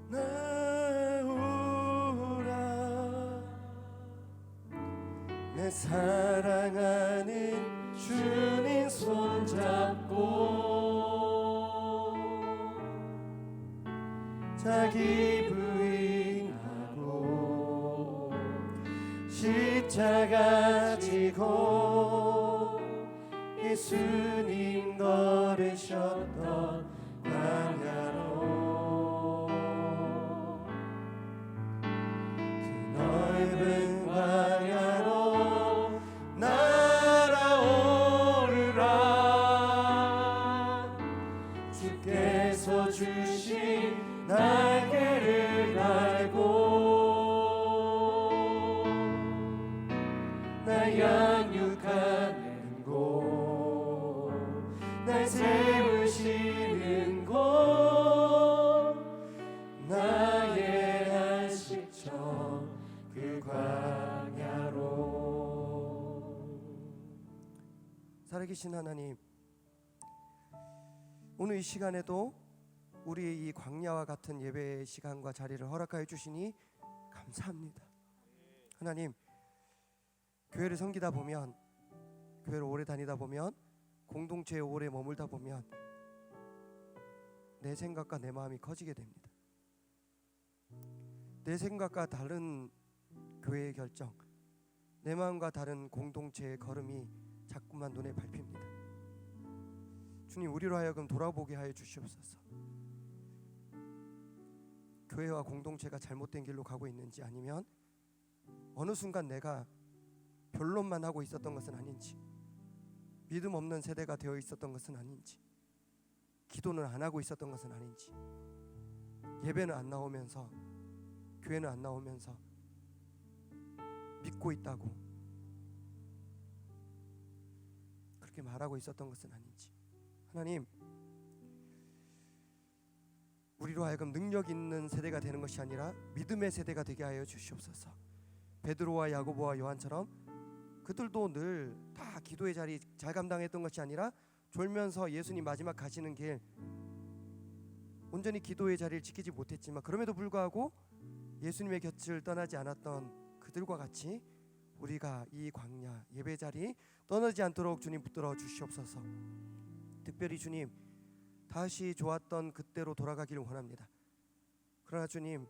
Speaker 1: 나오라. 내 사랑하는 주님 손잡고 자기 부인하고 십자가 지고 예수님 걸으셨던 광야로, 그 넓은 광야로 날아오르라. 주께서 주신 날개를 달고 날 양육하는 곳, 날 세우시는 곳, 나의 안식처 그 광야로. 살아계신 하나님, 오늘 이 시간에도 우리의 이 광야와 같은 예배의 시간과 자리를 허락하여 주시니 감사합니다. 하나님, 교회를 섬기다 보면, 교회를 오래 다니다 보면, 공동체에 오래 머물다 보면 내 생각과 내 마음이 커지게 됩니다. 내 생각과 다른 교회의 결정, 내 마음과 다른 공동체의 걸음이 자꾸만 눈에 밟힙니다. 주님, 우리로 하여금 돌아보게 하여 주시옵소서. 교회와 공동체가 잘못된 길로 가고 있는지, 아니면 어느 순간 내가 변론만 하고 있었던 것은 아닌지, 믿음 없는 세대가 되어 있었던 것은 아닌지, 기도는 안 하고 있었던 것은 아닌지, 예배는 안 나오면서, 교회는 안 나오면서 믿고 있다고 그렇게 말하고 있었던 것은 아닌지, 하나님, 우리로 하여금 능력 있는 세대가 되는 것이 아니라 믿음의 세대가 되게 하여 주시옵소서. 베드로와 야고보와 요한처럼 그들도 늘 다 기도의 자리 잘 감당했던 것이 아니라 졸면서 예수님 마지막 가시는 길 온전히 기도의 자리를 지키지 못했지만, 그럼에도 불구하고 예수님의 곁을 떠나지 않았던 그들과 같이 우리가 이 광야 예배 자리 떠나지 않도록 주님 붙들어 주시옵소서. 특별히 주님, 다시 좋았던 그때로 돌아가기를 원합니다. 그러나 주님,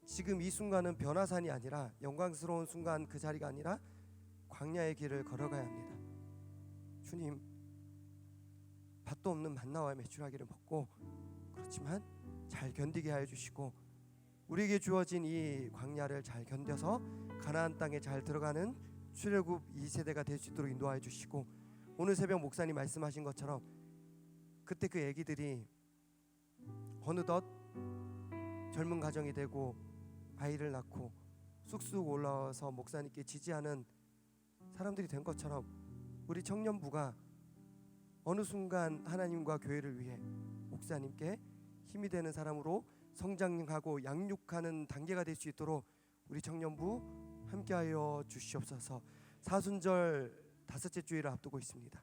Speaker 1: 지금 이 순간은 변화산이 아니라, 영광스러운 순간 그 자리가 아니라 광야의 길을 걸어가야 합니다. 주님, 밭도 없는 만나와 메추라기를 먹고, 그렇지만 잘 견디게 하여 주시고, 우리에게 주어진 이 광야를 잘 견뎌서 가나안 땅에 잘 들어가는 출애굽 2세대가 될 수 있도록 인도하여 주시고, 오늘 새벽 목사님 말씀하신 것처럼 그때 그 아기들이 어느덧 젊은 가정이 되고 아이를 낳고 쑥쑥 올라와서 목사님께 지지하는 사람들이 된 것처럼, 우리 청년부가 어느 순간 하나님과 교회를 위해 목사님께 힘이 되는 사람으로 성장하고 양육하는 단계가 될 수 있도록 우리 청년부 함께하여 주시옵소서. 사순절 5째 주일을 앞두고 있습니다.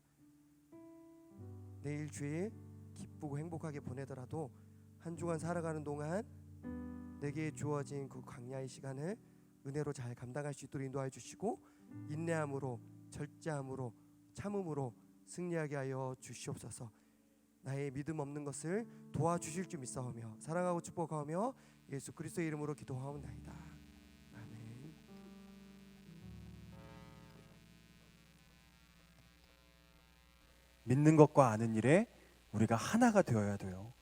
Speaker 1: 내일 주일 기쁘고 행복하게 보내더라도 한 주간 살아가는 동안 내게 주어진 그 광야의 시간을 은혜로 잘 감당할 수 있도록 인도하여 주시고, 인내함으로, 절제함으로, 참음으로 승리하게 하여 주시옵소서. 나의 믿음 없는 것을 도와주실 줄 믿사오며 사랑하고 축복하며 예수 그리스도의 이름으로 기도하옵나이다. 아멘.
Speaker 3: 믿는 것과 아는 일에 우리가 하나가 되어야 돼요.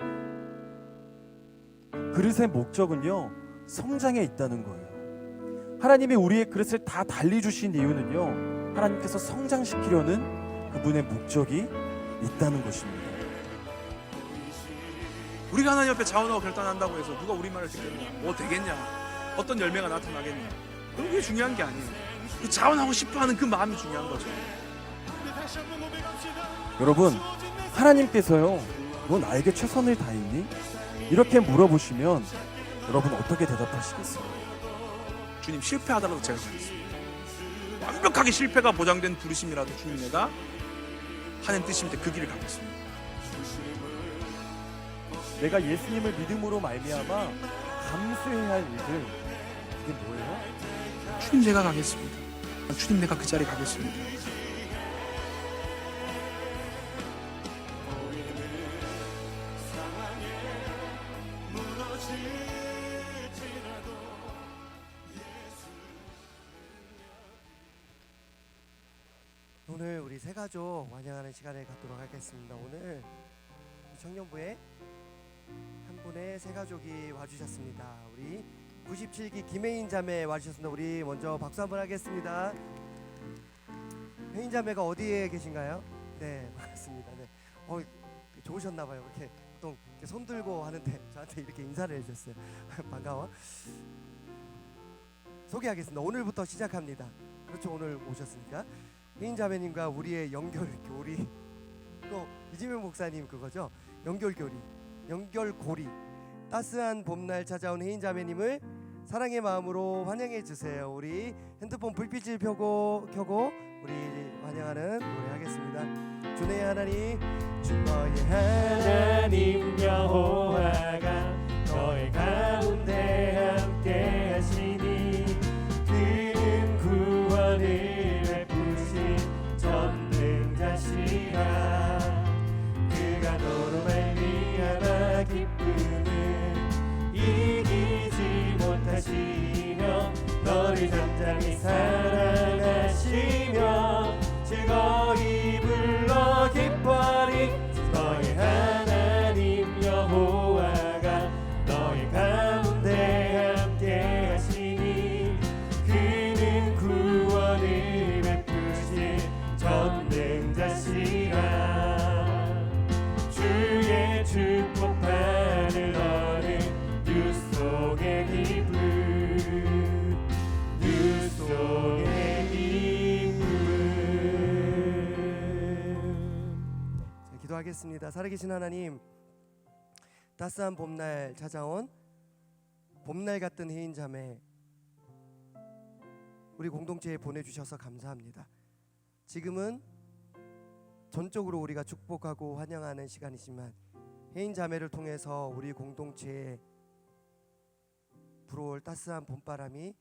Speaker 3: 그릇의 목적은요, 성장에 있다는 거예요. 하나님이 우리의 그릇을 다 달리 주신 이유는요, 하나님께서 성장시키려는 그분의 목적이 있다는 것입니다.
Speaker 4: 우리가 하나님 앞에 자원하고 결단한다고 해서 누가 우리 말을 듣겠냐, 뭐 되겠냐, 어떤 열매가 나타나겠냐. 그게 중요한 게 아니에요. 그 자원하고 싶어하는 그 마음이 중요한 거죠.
Speaker 3: 여러분, 하나님께서요, 너 나에게 최선을 다했니? 이렇게 물어보시면 여러분 어떻게 대답하시겠어요?
Speaker 4: 주님, 실패하더라도 제가 가겠습니다. 완벽하게 실패가 보장된 부르심이라도 주님, 내가 하나님 뜻입니다. 그 길을 가겠습니다.
Speaker 3: 내가 예수님을 믿음으로 말미암아 감수해야 할 일들, 그게 뭐예요?
Speaker 4: 주님, 제가 가겠습니다. 주님, 내가 그 자리에 가겠습니다.
Speaker 1: 오늘 우리 세 가족 환영하는 시간을 갖도록 하겠습니다. 오늘 청년부에 한 분의 세 가족이 와주셨습니다. 우리 97기 김혜인 자매 와주셨습니다. 우리 먼저 박수 한번 하겠습니다. 혜인 자매가 어디에 계신가요? 네, 반갑습니다. 네, 좋으셨나봐요. 이렇게 보통 이렇게 손 들고 하는데 저한테 이렇게 인사를 해주셨어요. 반가워. 소개하겠습니다. 오늘부터 시작합니다. 그렇죠, 오늘 오셨으니까. 혜인 자매님과 우리의 연결교리, 또 이지명 목사님 그거죠, 연결고리. 따스한 봄날 찾아온 혜인 자매님을 사랑의 마음으로 환영해 주세요. 우리 핸드폰 불빛을 켜고 우리 환영하는 노래 하겠습니다. 주의 하나님, 주 너의
Speaker 2: 하나님 여호와가 너의 가운데 함께 하시니 그는 구원을 베푸신 전능자시라. 그가 너로 말미암아 기쁨을 이기지 못하시며 너를 잠잠히 사랑하시며 즐거이 불러 기뻐하리. 너의 하나님 여호와가 너의 가운데 함께 하시니 그는 구원을 베푸신 전능자시라. 주의 축복하늘 너는 뉴 속의 기쁨, 뉴 속의 기쁨.
Speaker 1: 자, 기도하겠습니다. 살아계신 하나님, 따스한 봄날 찾아온 봄날 같은 혜인 자매 우리 공동체에 보내주셔서 감사합니다. 지금은 전적으로 우리가 축복하고 환영하는 시간이지만 혜인 자매를 통해서 우리 공동체에 불어올 따스한 봄바람이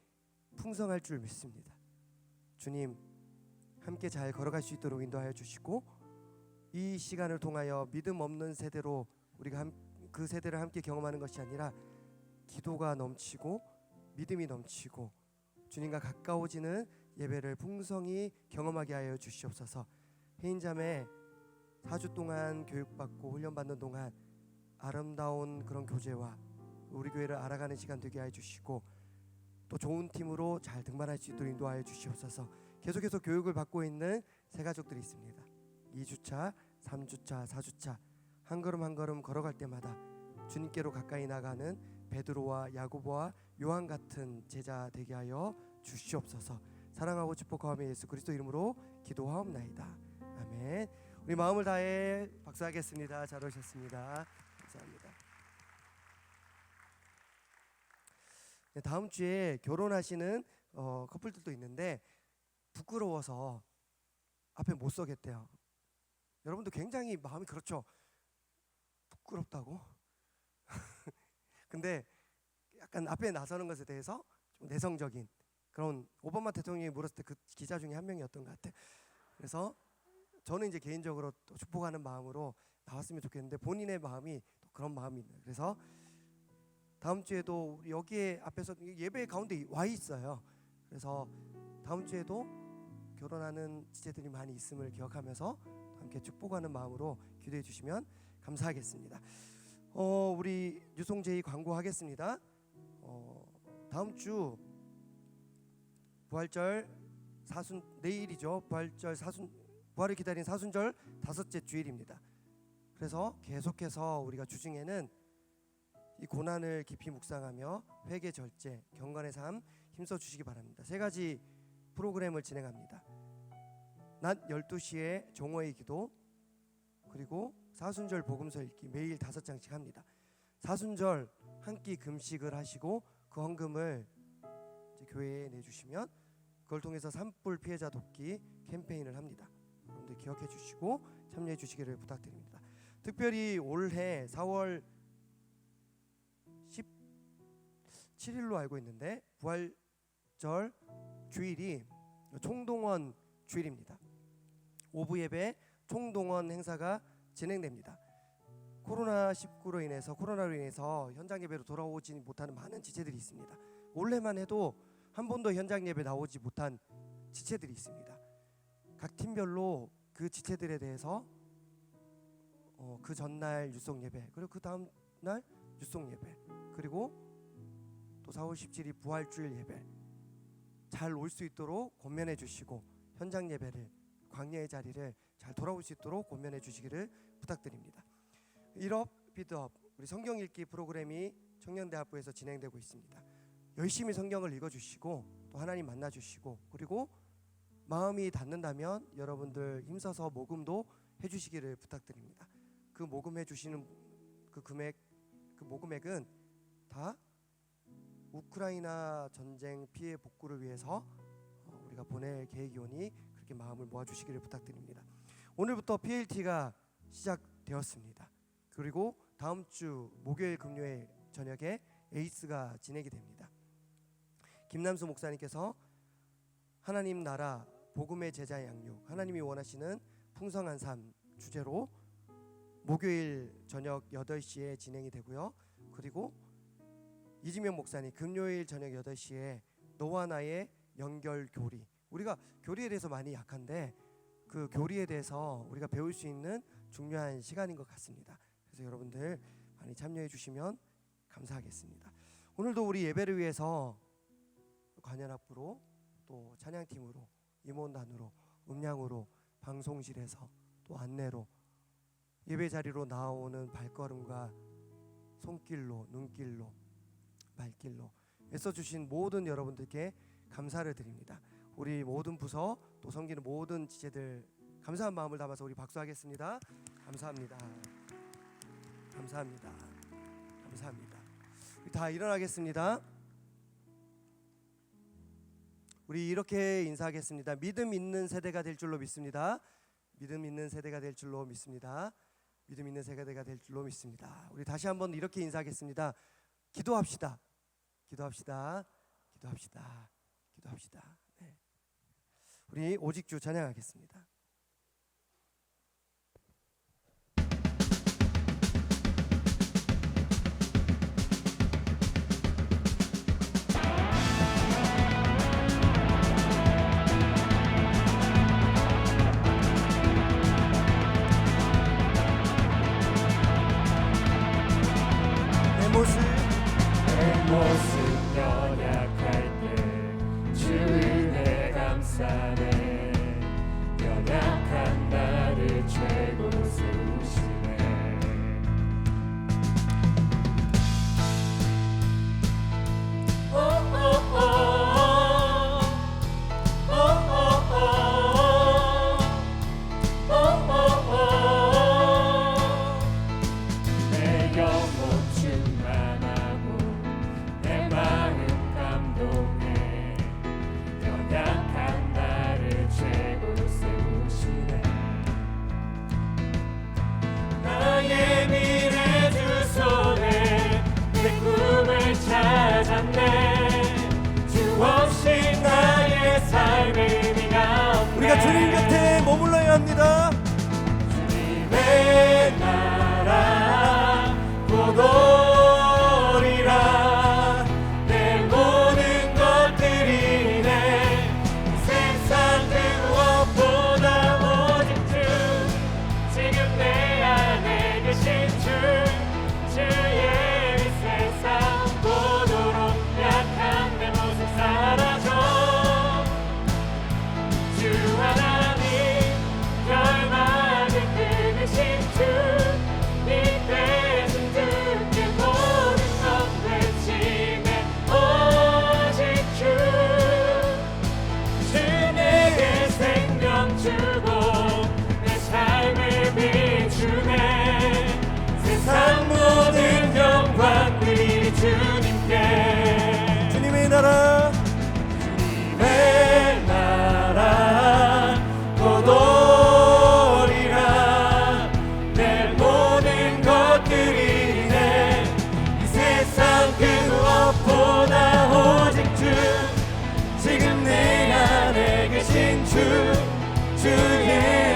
Speaker 1: 풍성할 줄 믿습니다. 주님, 함께 잘 걸어갈 수 있도록 인도하여 주시고 이 시간을 통하여 믿음 없는 세대로 우리가 그 세대를 함께 경험하는 것이 아니라 기도가 넘치고 믿음이 넘치고 주님과 가까워지는 예배를 풍성히 경험하게 하여 주시옵소서. 혜인 자매 4주 동안 교육받고 훈련받는 동안 아름다운 그런 교제와 우리 교회를 알아가는 시간 되게 하여 주시고 또 좋은 팀으로 잘 등반할 수 있도록 인도하여 주시옵소서. 계속해서 교육을 받고 있는 새 가족들이 있습니다. 2주차, 3주차, 4주차 한 걸음 한 걸음 걸어갈 때마다 주님께로 가까이 나가는 베드로와 야고보와 요한 같은 제자 되게 하여 주시옵소서. 사랑하고 축복하며 예수 그리스도 이름으로 기도하옵나이다. 아멘. 우리 마음을 다해 박수하겠습니다. 잘 오셨습니다. 감사합니다. 네, 다음 주에 결혼하시는 커플들도 있는데 부끄러워서 앞에 못 서겠대요. 여러분도 굉장히 마음이 그렇죠. 부끄럽다고. 근데 약간 앞에 나서는 것에 대해서 좀 내성적인 그런 오바마 대통령이 물었을 때 그 기자 중에 한 명이었던 것 같아요. 그래서 저는 이제 개인적으로 또 축복하는 마음으로 나왔으면 좋겠는데 본인의 마음이 또 그런 마음이 있네요. 그래서 다음 주에도 여기에 앞에서 예배 가운데 와 있어요. 그래서 다음 주에도 결혼하는 지체들이 많이 있음을 기억하면서 함께 축복하는 마음으로 기도해 주시면 감사하겠습니다. 우리 유송제이 광고하겠습니다. 다음 주 부활절 내일이죠. 부활을 기다린 사순절 5째 주일입니다. 그래서 계속해서 우리가 주중에는 이 고난을 깊이 묵상하며 회개 절제, 경건의 삶 힘써 주시기 바랍니다. 세 가지 프로그램을 진행합니다. 낮 12시에 종어의 기도, 그리고 사순절 복음서 읽기 매일 5장씩 합니다. 사순절 한 끼 금식을 하시고 그 헌금을 이제 교회에 내주시면 그걸 통해서 산불 피해자 돕기 캠페인을 합니다. 여러분들 기억해 주시고 참여해 주시기를 부탁드립니다. 특별히 올해 4월 17일로 알고 있는데 부활절 주일이 총동원 주일입니다. 오부 예배 총동원 행사가 진행됩니다. 코로나로 인해서 현장 예배로 돌아오지 못하는 많은 지체들이 있습니다. 올해만 해도 한 번도 현장 예배 나오지 못한 지체들이 있습니다. 각 팀별로 그 지체들에 대해서 그 전날 유송 예배, 그리고 그 다음 날 유송 예배, 그리고 또 4월 17일 부활주일 예배 잘 올 수 있도록 권면해 주시고 현장 예배를, 광야의 자리를 잘 돌아올 수 있도록 권면해 주시기를 부탁드립니다. 1업 비드업 우리 성경 읽기 프로그램이 청년대학부에서 진행되고 있습니다. 열심히 성경을 읽어주시고 또 하나님 만나주시고, 그리고 마음이 닿는다면 여러분들 힘써서 모금도 해주시기를 부탁드립니다. 그 모금해 주시는 그 모금액은 다 우크라이나 전쟁 피해 복구를 위해서 우리가 보낼 계획이오니 그렇게 마음을 모아주시기를 부탁드립니다. 오늘부터 PLT가 시작되었습니다. 그리고 다음 주 목요일 금요일 저녁에 에이스가 진행이 됩니다. 김남수 목사님께서 하나님 나라 복음의 제자 양육, 하나님이 원하시는 풍성한 삶 주제로 목요일 저녁 8시에 진행이 되고요. 그리고 이지명 목사님 금요일 저녁 8시에 너와 나의 연결 교리, 우리가 교리에 대해서 많이 약한데 그 교리에 대해서 우리가 배울 수 있는 중요한 시간인 것 같습니다. 그래서 여러분들 많이 참여해 주시면 감사하겠습니다. 오늘도 우리 예배를 위해서 관현악부로 또 찬양팀으로 임원단으로 음량으로 방송실에서 또 안내로 예배 자리로 나오는 발걸음과 손길로 눈길로 말길로 애써주신 모든 여러분들께 감사를 드립니다. 우리 모든 부서 또 섬기는 모든 지체들 감사한 마음을 담아서 우리 박수하겠습니다. 감사합니다. 감사합니다. 감사합니다. 우리 다 일어나겠습니다. 우리 이렇게 인사하겠습니다. 믿음 있는 세대가 될 줄로 믿습니다. 믿음 있는 세대가 될 줄로 믿습니다. 믿음 있는 세대가 될 줄로 믿습니다. 우리 다시 한번 이렇게 인사하겠습니다. 기도합시다. 기도합시다. 기도합시다. 기도합시다. 네. 우리 오직주 찬양하겠습니다.
Speaker 2: 내 모습 연약할 때 주 은혜 감사네. 연약한 나를 최고 세우시네. 내 영혼 충만하고 내 마음 감동해. 연약한 나를 주고 내 삶을 비추네 세상 모든 영광 드리 주님께
Speaker 1: 주님의 나라
Speaker 2: 내 나라 곧 오리라 내 모든 것들이 내 이 세상 그 무엇보다 오직 주 지금 내 안에 계신 주의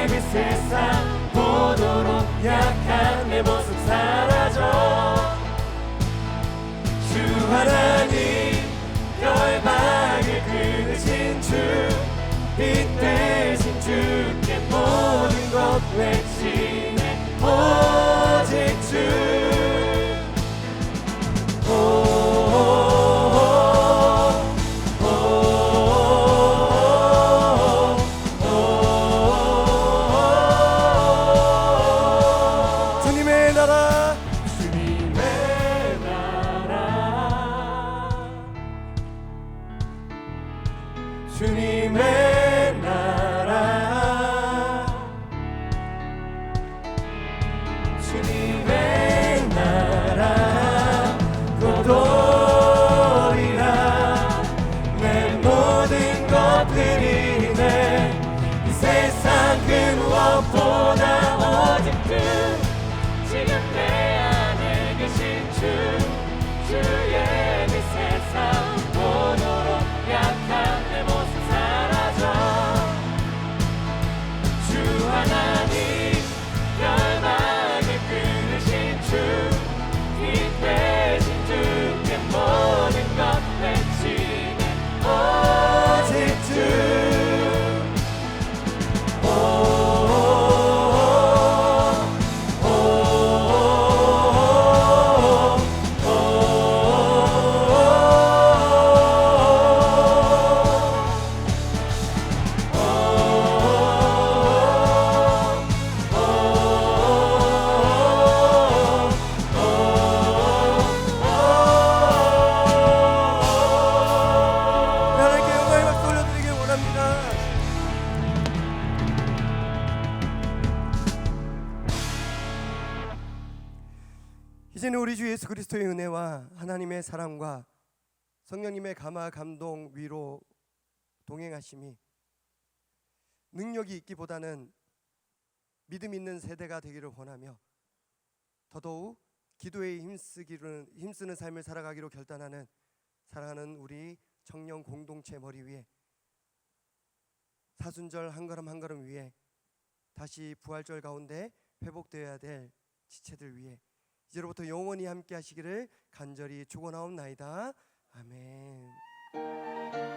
Speaker 2: 빛 세상 보도록 약한 내 모습 사라져 주 하나님 열방을 끊으신 주 빛 되신 주께 모든 것 외치네 오직 주
Speaker 1: 주님의 나라
Speaker 2: 주님의 나라 주님의 나라 주님의 나라 곧 오리라 내 모든 것들이 내 이 세상 그 무엇보다 오직 주 지금 내 안에 계신 주의 빛 세상 보도록 약한 내 모습 사라져 주 하나님 열방을 끊으신 주 빛 되신 주께 모든 것 외치네 오직 주
Speaker 1: 하나님께 영광의 박수 올려드리길 원합니다. 이제는 우리 주 예수 그리스도의 은혜와 하나님의 사랑과 성령님의 감화 감동 위로 동행하심이 능력이 있기보다는 믿음 있는 세대가 되기를 원하며 더더욱 기도에 힘쓰는 삶을 살아가기로 결단하는 사랑하는 우리 청년 공동체 머리 위에 사순절 한 걸음 한 걸음 위에 다시 부활절 가운데 회복되어야 될 지체들 위해 이제로부터 영원히 함께 하시기를 간절히 축원하옵나이다. 아멘.